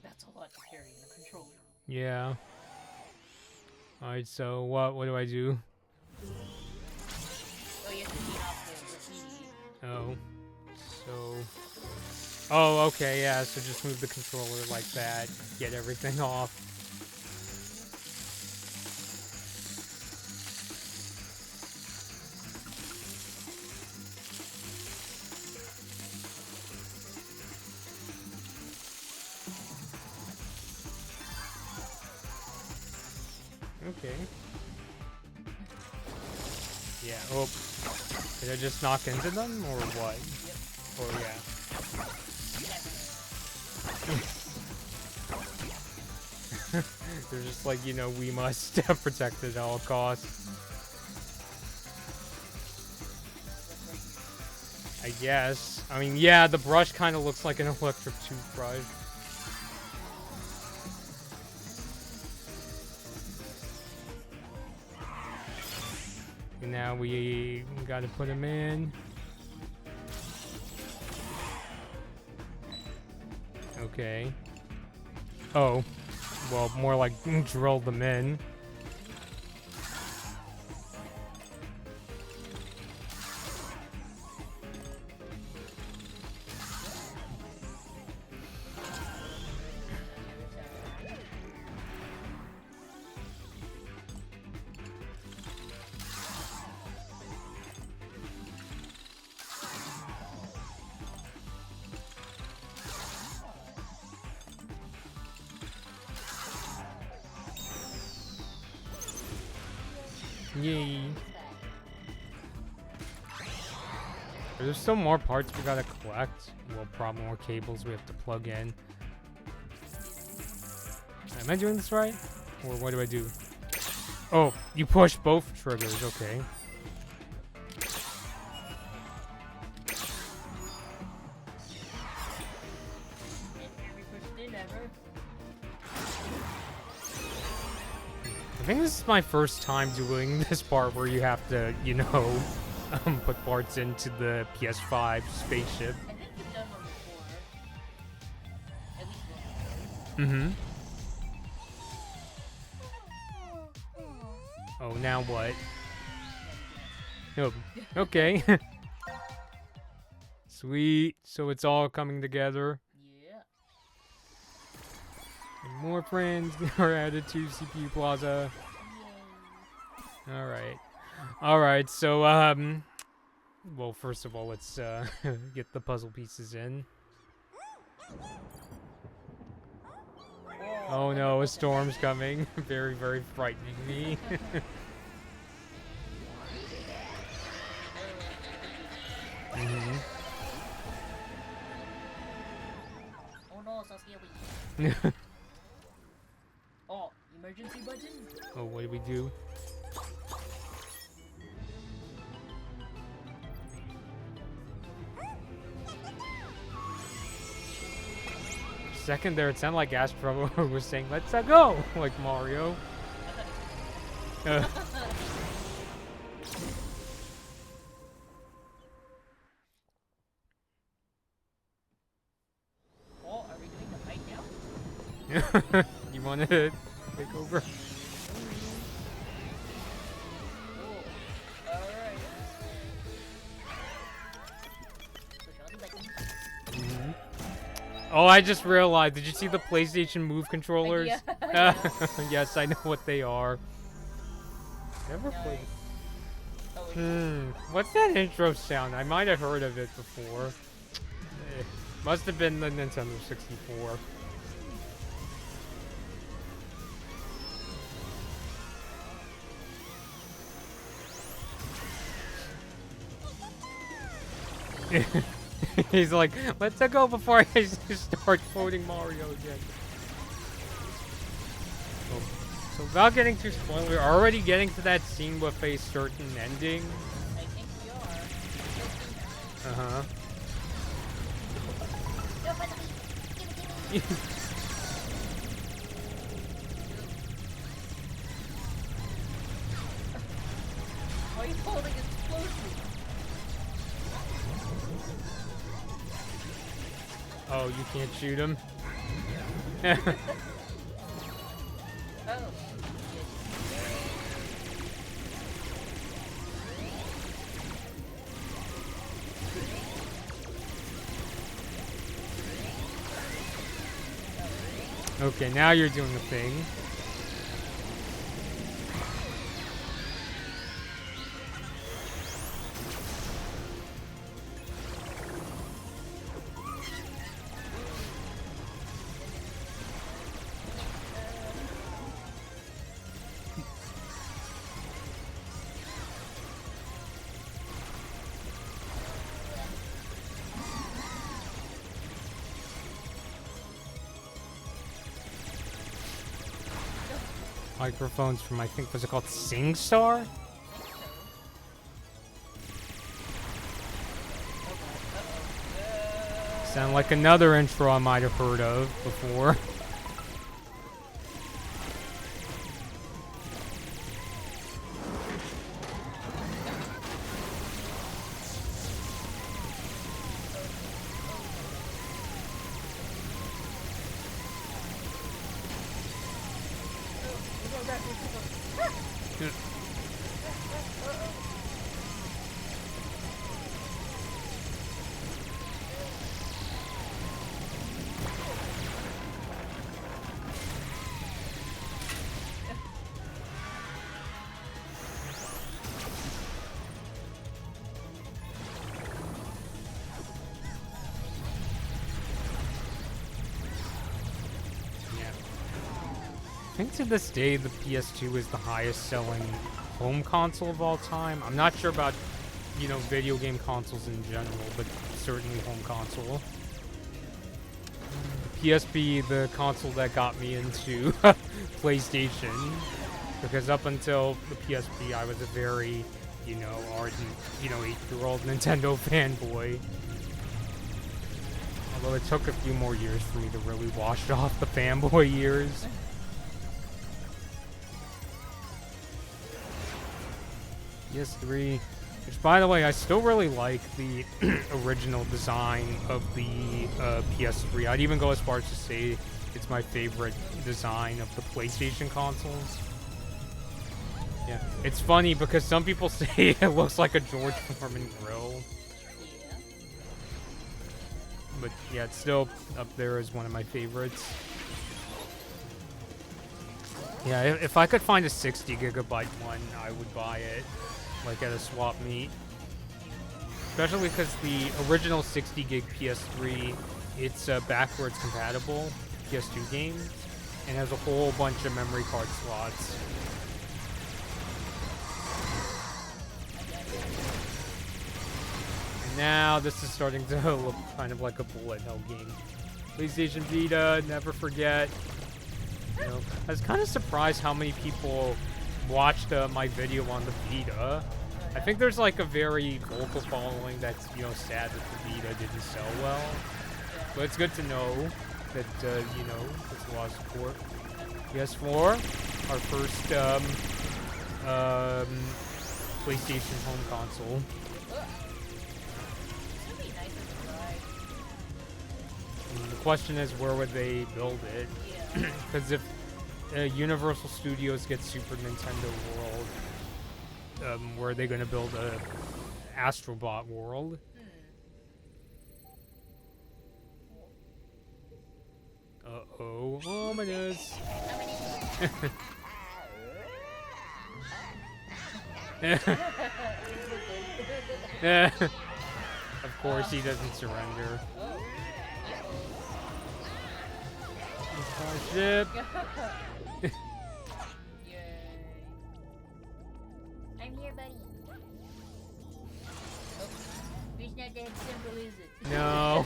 Speaker 2: That's a lot to carry in a controller.
Speaker 1: Yeah. Alright, so what do I do?
Speaker 2: Oh, you have to beat off the
Speaker 1: Oh. So... Oh, okay, yeah, so just move the controller like that, get everything off. Okay. Yeah. Oh. Did I just knock into them or what?
Speaker 2: Yep.
Speaker 1: Oh yeah. They're just like, you know, we must protect it at all costs. I guess. I mean, yeah, the brush kind of looks like an electric toothbrush. And now we gotta put him in. Okay. Oh. Well, more like drill them in. Yay. There's still more parts we gotta collect. Well, probably more cables we have to plug in. Am I doing this right? Or what do I do? Oh, you push both triggers, okay. I think this is my first time doing this part where you have to, you know, put parts into the PS5 spaceship.
Speaker 2: I think you've done one before. At least
Speaker 1: Mm-hmm. Oh, now what? Oh, okay. Sweet. So it's all coming together.
Speaker 2: Yeah.
Speaker 1: And more friends are added to CPU Plaza. Alright. Alright, so, well, first of all, let's, get the puzzle pieces in. Oh no, a storm's coming. Very, very frightening me. Mm-hmm.
Speaker 2: Oh no, so scary. Oh, emergency button?
Speaker 1: Oh, what do we do? Second there, it sounded like Astro was saying, "Let's go!" like Mario.
Speaker 2: Oh, are we doing the fight now?
Speaker 1: You want to take over?
Speaker 2: Oh, alright. Push all the buttons.
Speaker 1: Mm-hmm. Oh, I just realized. Did you see the PlayStation Move controllers?
Speaker 2: Yeah.
Speaker 1: Yes, I know what they are. Never
Speaker 2: Nice.
Speaker 1: played.
Speaker 2: Oh,
Speaker 1: What's that intro sound? I might have heard of it before. Must have been the Nintendo 64. He's like, let's go before I start quoting Mario again. Oh. So without getting too spoiled, we're already getting to that scene with a certain ending.
Speaker 2: I think we are.
Speaker 1: Uh-huh.
Speaker 2: No, but why are you holding explosives?
Speaker 1: Oh, you can't shoot him?
Speaker 2: Oh.
Speaker 1: Okay, now you're doing the thing. Microphones from, I think, was it called SingStar? Sound like another intro I might have heard of before. I think to this day, the PS2 is the highest selling home console of all time. I'm not sure about, you know, video game consoles in general, but certainly home console. The PSP, the console that got me into PlayStation, because up until the PSP, I was a very, you know, ardent, you know, 8-year-old Nintendo fanboy. Although it took a few more years for me to really wash off the fanboy years. PS3, which, by the way, I still really like the original design of the PS3. I'd even go as far as to say it's my favorite design of the PlayStation consoles. Yeah, it's funny because some people say it looks like a George Foreman grill. But yeah, it's still up there as one of my favorites. Yeah, if I could find a 60GB one, I would buy it. Like at a swap meet. Especially because the original 60GB PS3, it's backwards compatible PS2 games, and has a whole bunch of memory card slots. And now this is starting to look kind of like a bullet hell game. PlayStation Vita, never forget. You know, I was kind of surprised how many people watched my video on the Vita. I think there's like a very vocal following that's, you know, sad that the Vita didn't sell well. But it's good to know that, you know, there's a lot of support. PS4, our first PlayStation home console. And the question is, where would they build it? Because if Universal Studios gets Super Nintendo World, where are they going to build a Astro Bot world? Uh-oh, ominous. Of course, he doesn't surrender. Ship.
Speaker 2: I'm here, buddy. Oh, it's not that simple, is it?
Speaker 1: No.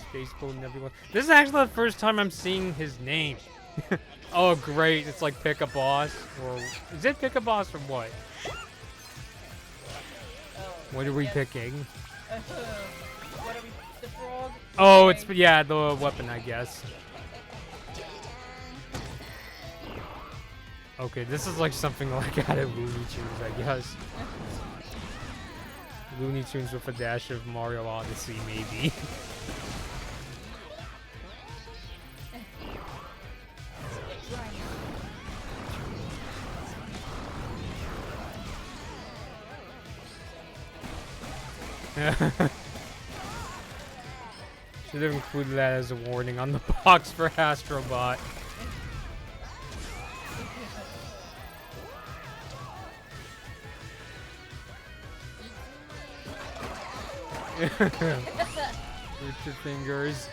Speaker 1: Space Boat Nebula. This is actually the first time I'm seeing his name. Oh, great. It's like Pick a Boss. Or is it Pick a Boss or what? What are we picking?
Speaker 2: What are we, the frog?
Speaker 1: Oh, it's, yeah, the weapon, I guess. Okay, this is like something like out of Looney Tunes, I guess. Looney Tunes with a dash of Mario Odyssey, maybe. Should have included that as a warning on the box for Astro Bot. With your fingers.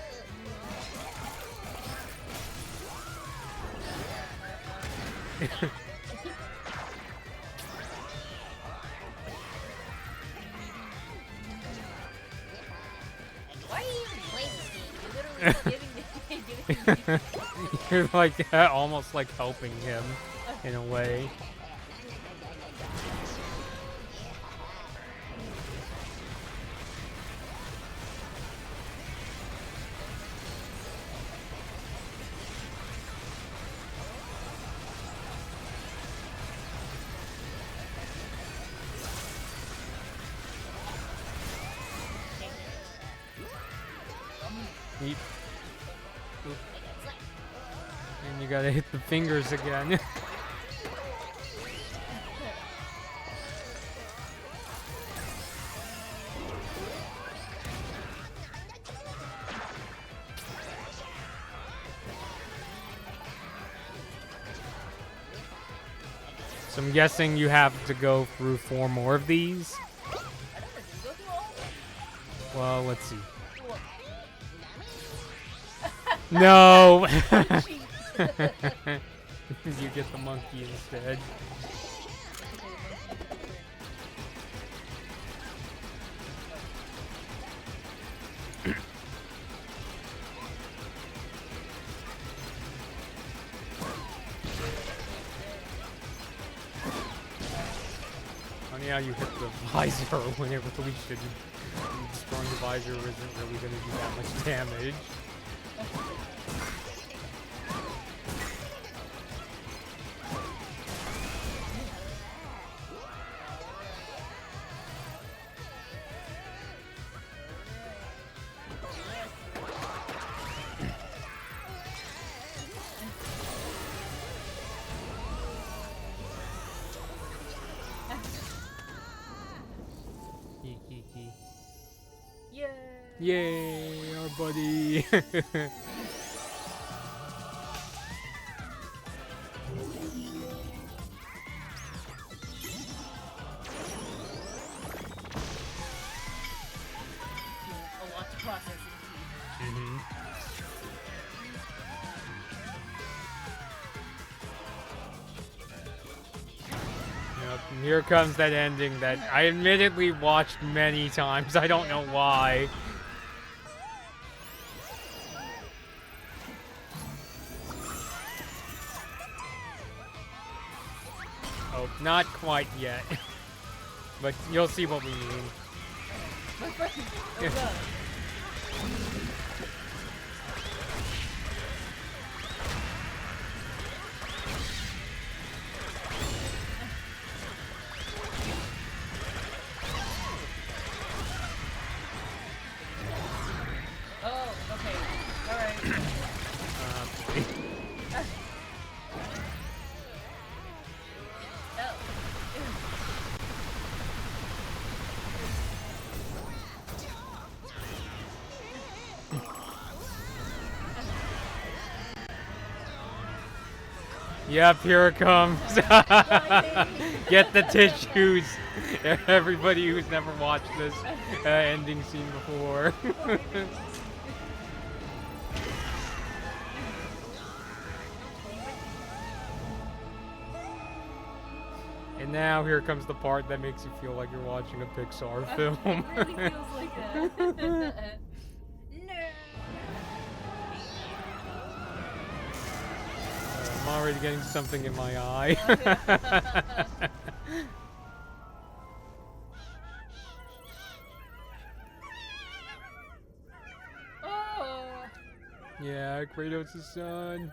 Speaker 2: Why are you even playing this game? You're literally giving me
Speaker 1: You're like almost like helping him in a way. Yeet. Oop. And you gotta hit the fingers again. So I'm guessing you have to go through 4 more of these. Well, let's see. No! You get the monkey instead. Funny how you hit the visor whenever we should. Destroying the visor isn't really going to do that much damage. Yay, our buddy.
Speaker 2: A lot to process indeed.
Speaker 1: Yep, and here comes that ending that I admittedly watched many times. I don't know why. Oh, not quite yet. But you'll see what we mean.
Speaker 2: My friend, oh god. Oh, okay. Alright.
Speaker 1: Yep, here it comes. Get the tissues. Everybody who's never watched this ending scene before. And now here comes the part that makes you feel like you're watching a Pixar film.
Speaker 2: It really feels like that. No.
Speaker 1: I'm already getting something in my eye.
Speaker 2: Oh.
Speaker 1: Yeah, Kratos' son.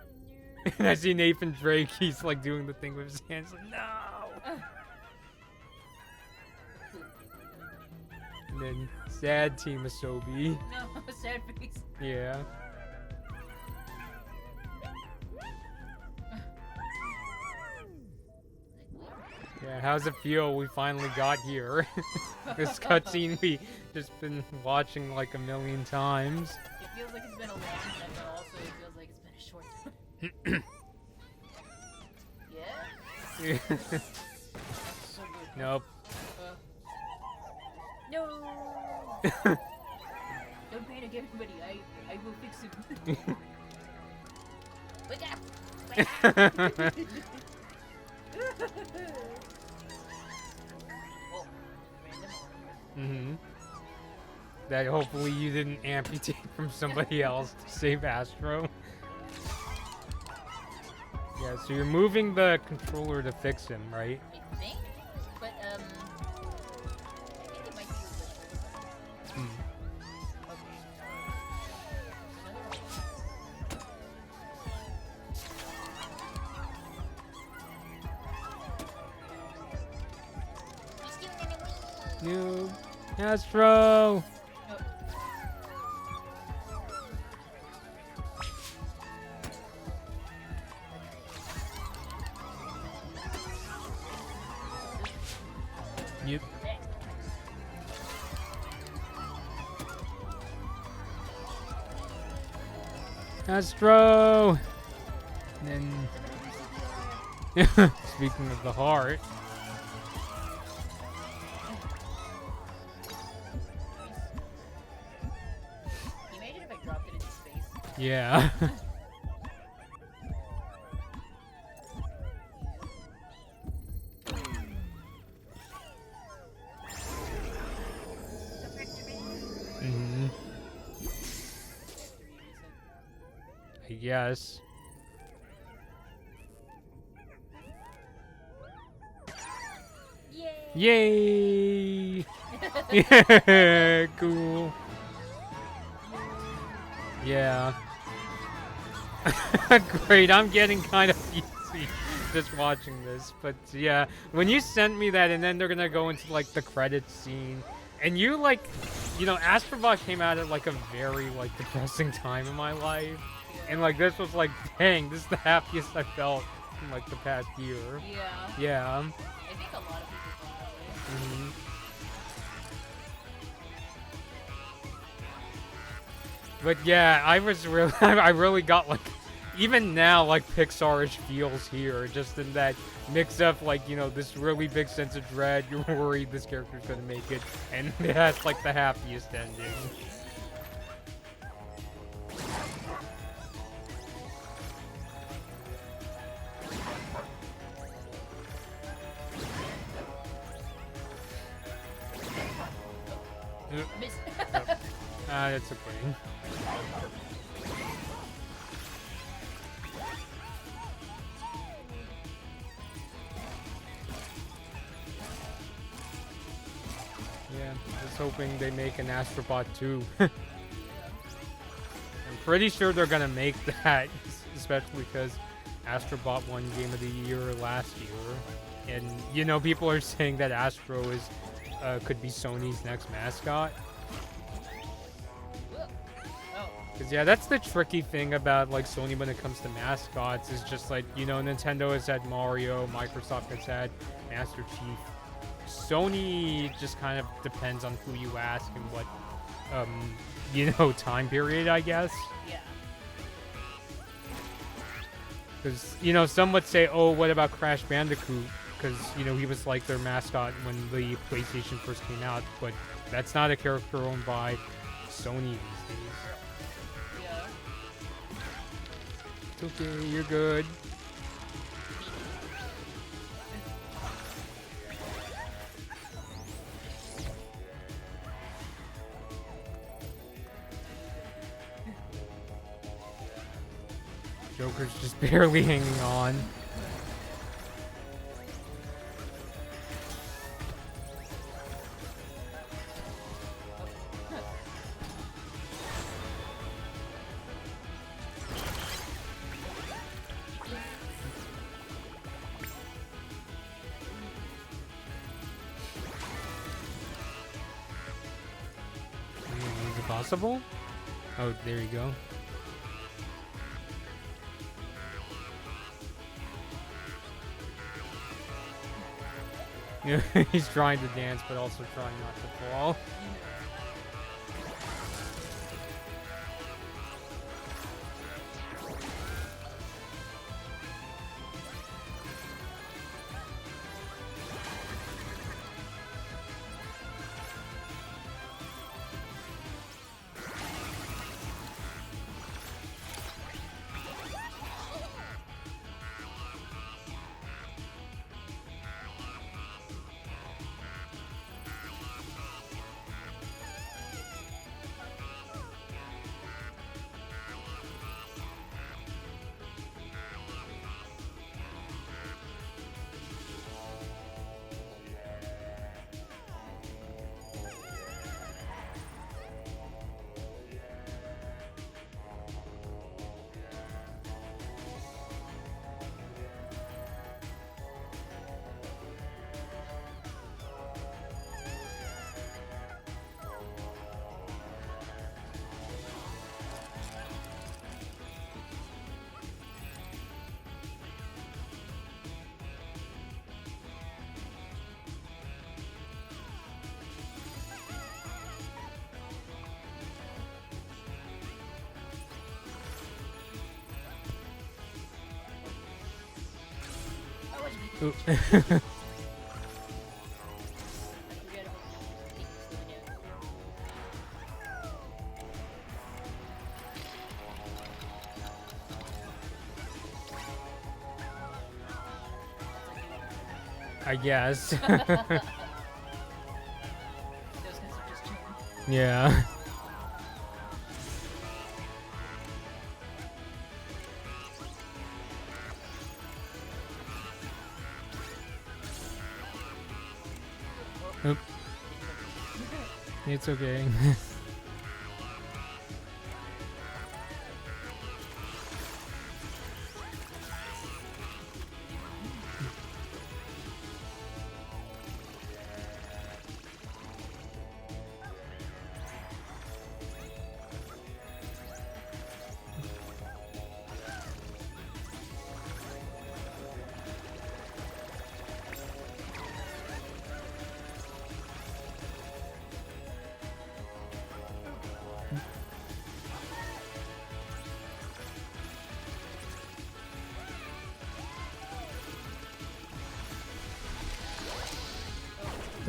Speaker 1: And I see Nathan Drake, he's like doing the thing with his hands like, no! And then sad Team Asobi.
Speaker 2: No, sad face.
Speaker 1: Yeah. Yeah, how's it feel? We finally got here. This cutscene we just been watching like a million times.
Speaker 2: It feels like it's been a long time, but also it feels like it's been a short time. Yeah? So good.
Speaker 1: Nope.
Speaker 2: No! Don't panic, everybody. I will fix it. Wake up! Oh, random.
Speaker 1: That hopefully you didn't amputate from somebody else to save Astro. Yeah, so you're moving the controller to fix him, right?
Speaker 2: I think, but I think it might be a glitch.
Speaker 1: Hmm. New Astro. Yep. Astro. And then, speaking of the heart.
Speaker 2: Imagine if I dropped it into space.
Speaker 1: Yeah. Mm-hmm. I guess. Yay! Yeah, cool. Yeah. Great, I'm getting kind of easy just watching this. But yeah, when you sent me that and then they're gonna go into like the credits scene, and you like, you know, Astro Bot came out at like a very like depressing time in my life. And like this was like, dang, this is the happiest I felt in like the past year.
Speaker 2: Yeah.
Speaker 1: Yeah.
Speaker 2: I think a lot of people feel that way.
Speaker 1: Mm-hmm. But yeah, I was really, I really got like, even now, like Pixar-ish feels here, just in that mix up, like, you know, this really big sense of dread. You're worried this character's gonna make it, and it has like the happiest ending.
Speaker 2: Miss.
Speaker 1: That's okay. Yeah, just hoping they make an Astro Bot 2. I'm pretty sure they're gonna make that, especially because Astro Bot won Game of the Year last year. And, you know, people are saying that Astro is could be Sony's next mascot. Because, yeah, that's the tricky thing about, like, Sony when it comes to mascots, is just, like, you know, Nintendo has had Mario, Microsoft has had Master Chief. Sony just kind of depends on who you ask and what, you know, time period, I guess.
Speaker 2: Yeah.
Speaker 1: Because, you know, some would say, oh, what about Crash Bandicoot? Because, you know, he was, like, their mascot when the PlayStation first came out. But that's not a character owned by Sony these days. It's okay, you're good. Joker's just barely hanging on. Is it possible? Oh, there you go. He's trying to dance, but also trying not to fall. Ooh.
Speaker 2: I forget about taking this again.
Speaker 1: I guess.
Speaker 2: Those guys are just chilling.
Speaker 1: Yeah. Oop. It's okay.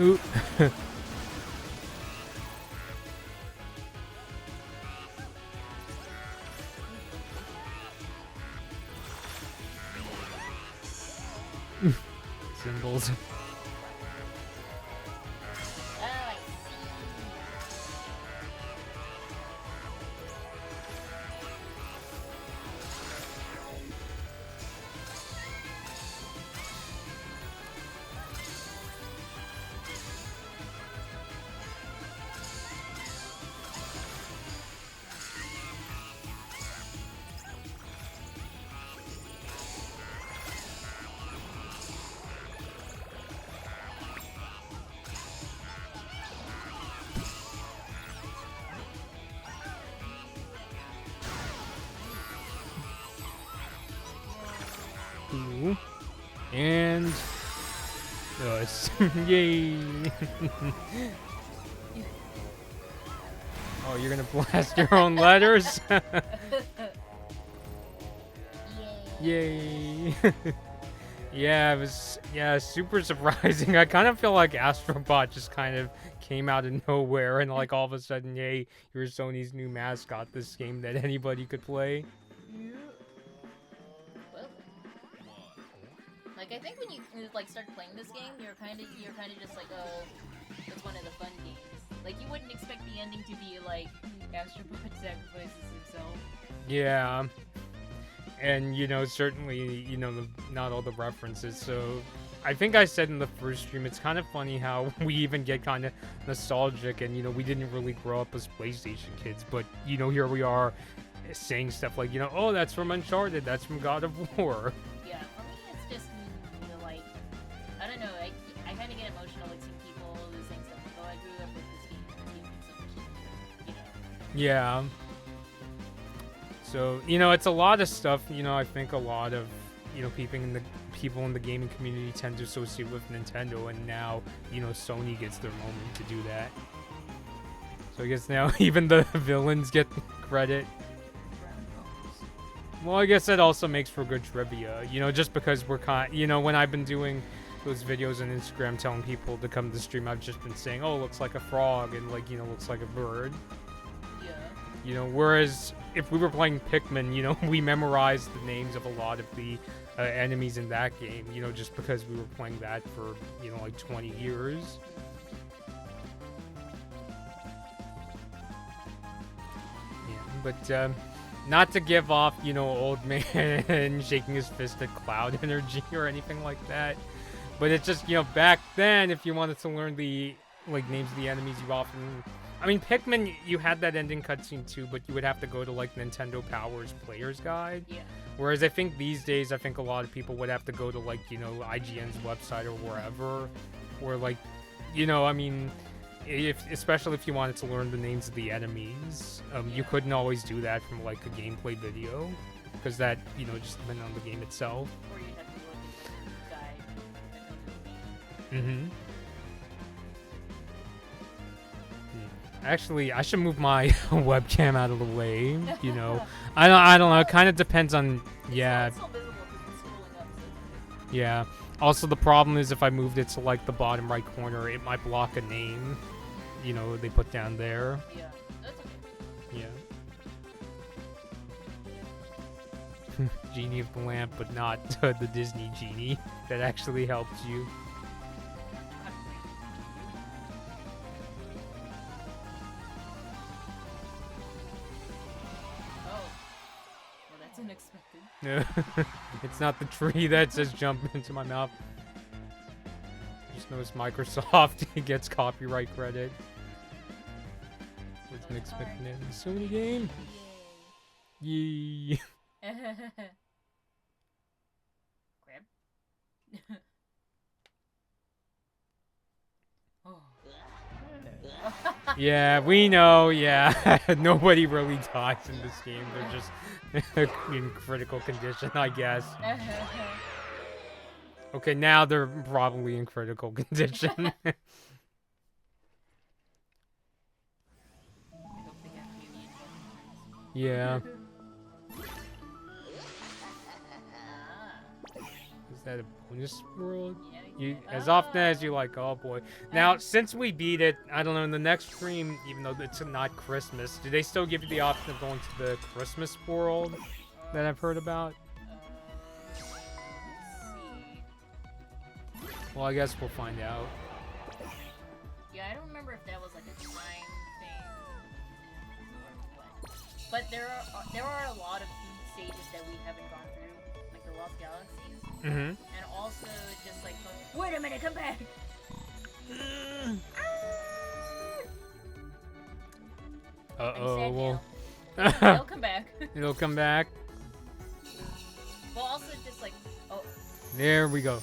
Speaker 1: Ooh. Symbols.
Speaker 2: Oh, I see.
Speaker 1: Ooh. And us. Yay. Oh, you're gonna blast your own letters?
Speaker 2: Yay.
Speaker 1: Yay. Yeah, it was super surprising. I kind of feel like Astro Bot just kind of came out of nowhere and like all of a sudden, yay, you're Sony's new mascot, this game that anybody could play.
Speaker 2: Well, like I think when you like start playing this game, you're kind of just like, oh, it's one of the fun games. Like you wouldn't expect the ending to be like Astro Bot sacrifices himself.
Speaker 1: Yeah. And, you know, certainly, you know, not all the references. So I think I said in the first stream, it's kind of funny how we even get kind of nostalgic and, you know, we didn't really grow up as PlayStation kids. But, you know, here we are saying stuff like, you know, oh, that's from Uncharted. That's from God of War.
Speaker 2: Yeah, for me, it's just, you know, like, I don't know, I kind of get emotional, like, seeing people saying stuff like, oh, I grew up with this game so much, you know.
Speaker 1: Yeah. So, you know, it's a lot of stuff, you know, I think a lot of, you know, people in the gaming community tend to associate with Nintendo, and now, you know, Sony gets their moment to do that. So I guess now even the villains get credit. Well, I guess that also makes for good trivia, you know, just because we're you know, when I've been doing those videos on Instagram telling people to come to the stream, I've just been saying, oh, looks like a frog, and like, you know, looks like a bird.
Speaker 2: Yeah.
Speaker 1: You know, whereas if we were playing Pikmin, you know, we memorized the names of a lot of the enemies in that game, you know, just because we were playing that for, you know, like 20 years. Yeah, but not to give off, you know, old man shaking his fist at Cloud energy or anything like that. But it's just, you know, back then, if you wanted to learn the, like, names of the enemies, you often... I mean, Pikmin, you had that ending cutscene too, but you would have to go to, like, Nintendo Power's Player's Guide.
Speaker 2: Yeah.
Speaker 1: Whereas I think these days, I think a lot of people would have to go to, like, you know, IGN's website or wherever. Or, like, you know, I mean, especially if you wanted to learn the names of the enemies, you couldn't always do that from, like, a gameplay video. Because that, you know, just depended on the game itself.
Speaker 2: Or you'd have to look at the guide.
Speaker 1: Mm-hmm. Actually, I should move my webcam out of the way, you know. I don't know, it kind of depends on, yeah.
Speaker 2: It's still visible because it's scrolling up, so.
Speaker 1: Yeah. Also, the problem is if I moved it to like the bottom right corner, it might block a name. You know, they put down there.
Speaker 2: Yeah, that's okay.
Speaker 1: Yeah. Genie of the lamp, but not the Disney genie that actually helps you.
Speaker 2: Oh, well, that's unexpected.
Speaker 1: It's not the tree that says jump into my mouth. Just noticed Microsoft gets copyright credit. Wasn't expecting it in the Sony game. Yay.
Speaker 2: Grab. Oh.
Speaker 1: Yeah, we know, yeah. Nobody really dies in this game. They're just in critical condition, I guess. Okay, now they're probably in critical condition.
Speaker 2: I hope they have union buttons.
Speaker 1: Yeah. Is that a bonus world?
Speaker 2: Yeah,
Speaker 1: You, as often as you like, oh boy. Now, since we beat it, I don't know, in the next stream, even though it's not Christmas, do they still give you the option of going to the Christmas world that I've heard about?
Speaker 2: Let's see.
Speaker 1: Well, I guess we'll find out.
Speaker 2: Yeah, I don't remember if that was like a time thing or what. But there are a lot of stages that we haven't gone through, like the Lost Galaxies.
Speaker 1: Mm-hmm.
Speaker 2: And also just like, wait a minute, come back!
Speaker 1: Uh-oh, well...
Speaker 2: They'll come back.
Speaker 1: It'll come back.
Speaker 2: Well, also just like, oh.
Speaker 1: There we go.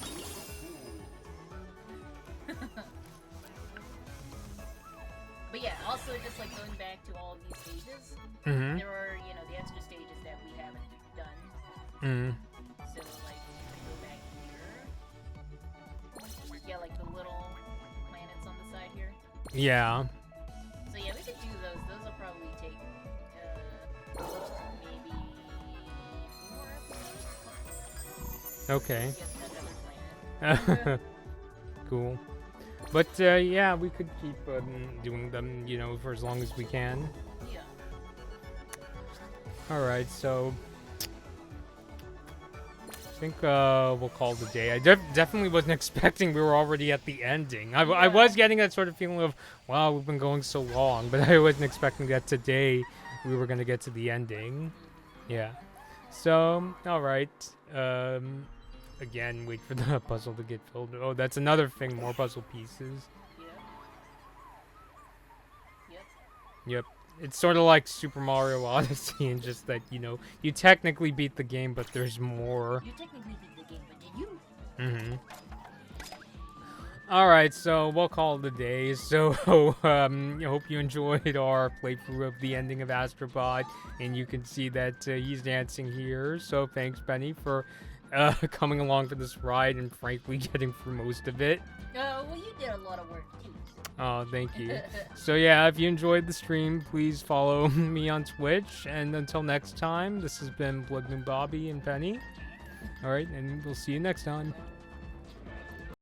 Speaker 2: But yeah, also just like going back to all of these stages,
Speaker 1: Mm-hmm.
Speaker 2: there are, you know, the extra stages that we haven't done.
Speaker 1: Mm-hmm.
Speaker 2: So like, if we go back here, yeah, like the little planets on the side here.
Speaker 1: Yeah.
Speaker 2: So yeah, we could do those. Those will probably take maybe 4 episodes.
Speaker 1: Okay.
Speaker 2: Get another planet.
Speaker 1: Cool. But, yeah, we could keep doing them, you know, for as long as we can.
Speaker 2: Yeah.
Speaker 1: Alright, so... I think, we'll call it a day. I definitely wasn't expecting we were already at the ending. I was getting that sort of feeling of, wow, we've been going so long, but I wasn't expecting that today we were gonna get to the ending. Yeah. So, alright. Again, wait for the puzzle to get filled. Oh, that's another thing, more puzzle pieces.
Speaker 2: Yep.
Speaker 1: Yep. It's sort of like Super Mario Odyssey, and just that, you know, you technically beat the game, but there's more.
Speaker 2: You technically beat the game, but did you?
Speaker 1: Mm-hmm. Alright, so we'll call it a day. So, I hope you enjoyed our playthrough of the ending of Astro Bot, and you can see that he's dancing here. So thanks, Penny, for coming along for this ride and frankly getting through most of it.
Speaker 2: Well, you did a lot of work too.
Speaker 1: Oh, thank you. So yeah, if you enjoyed the stream, please follow me on Twitch. And until next time, this has been Blood Moon Bobby and Penny. Alright, and we'll see you next time.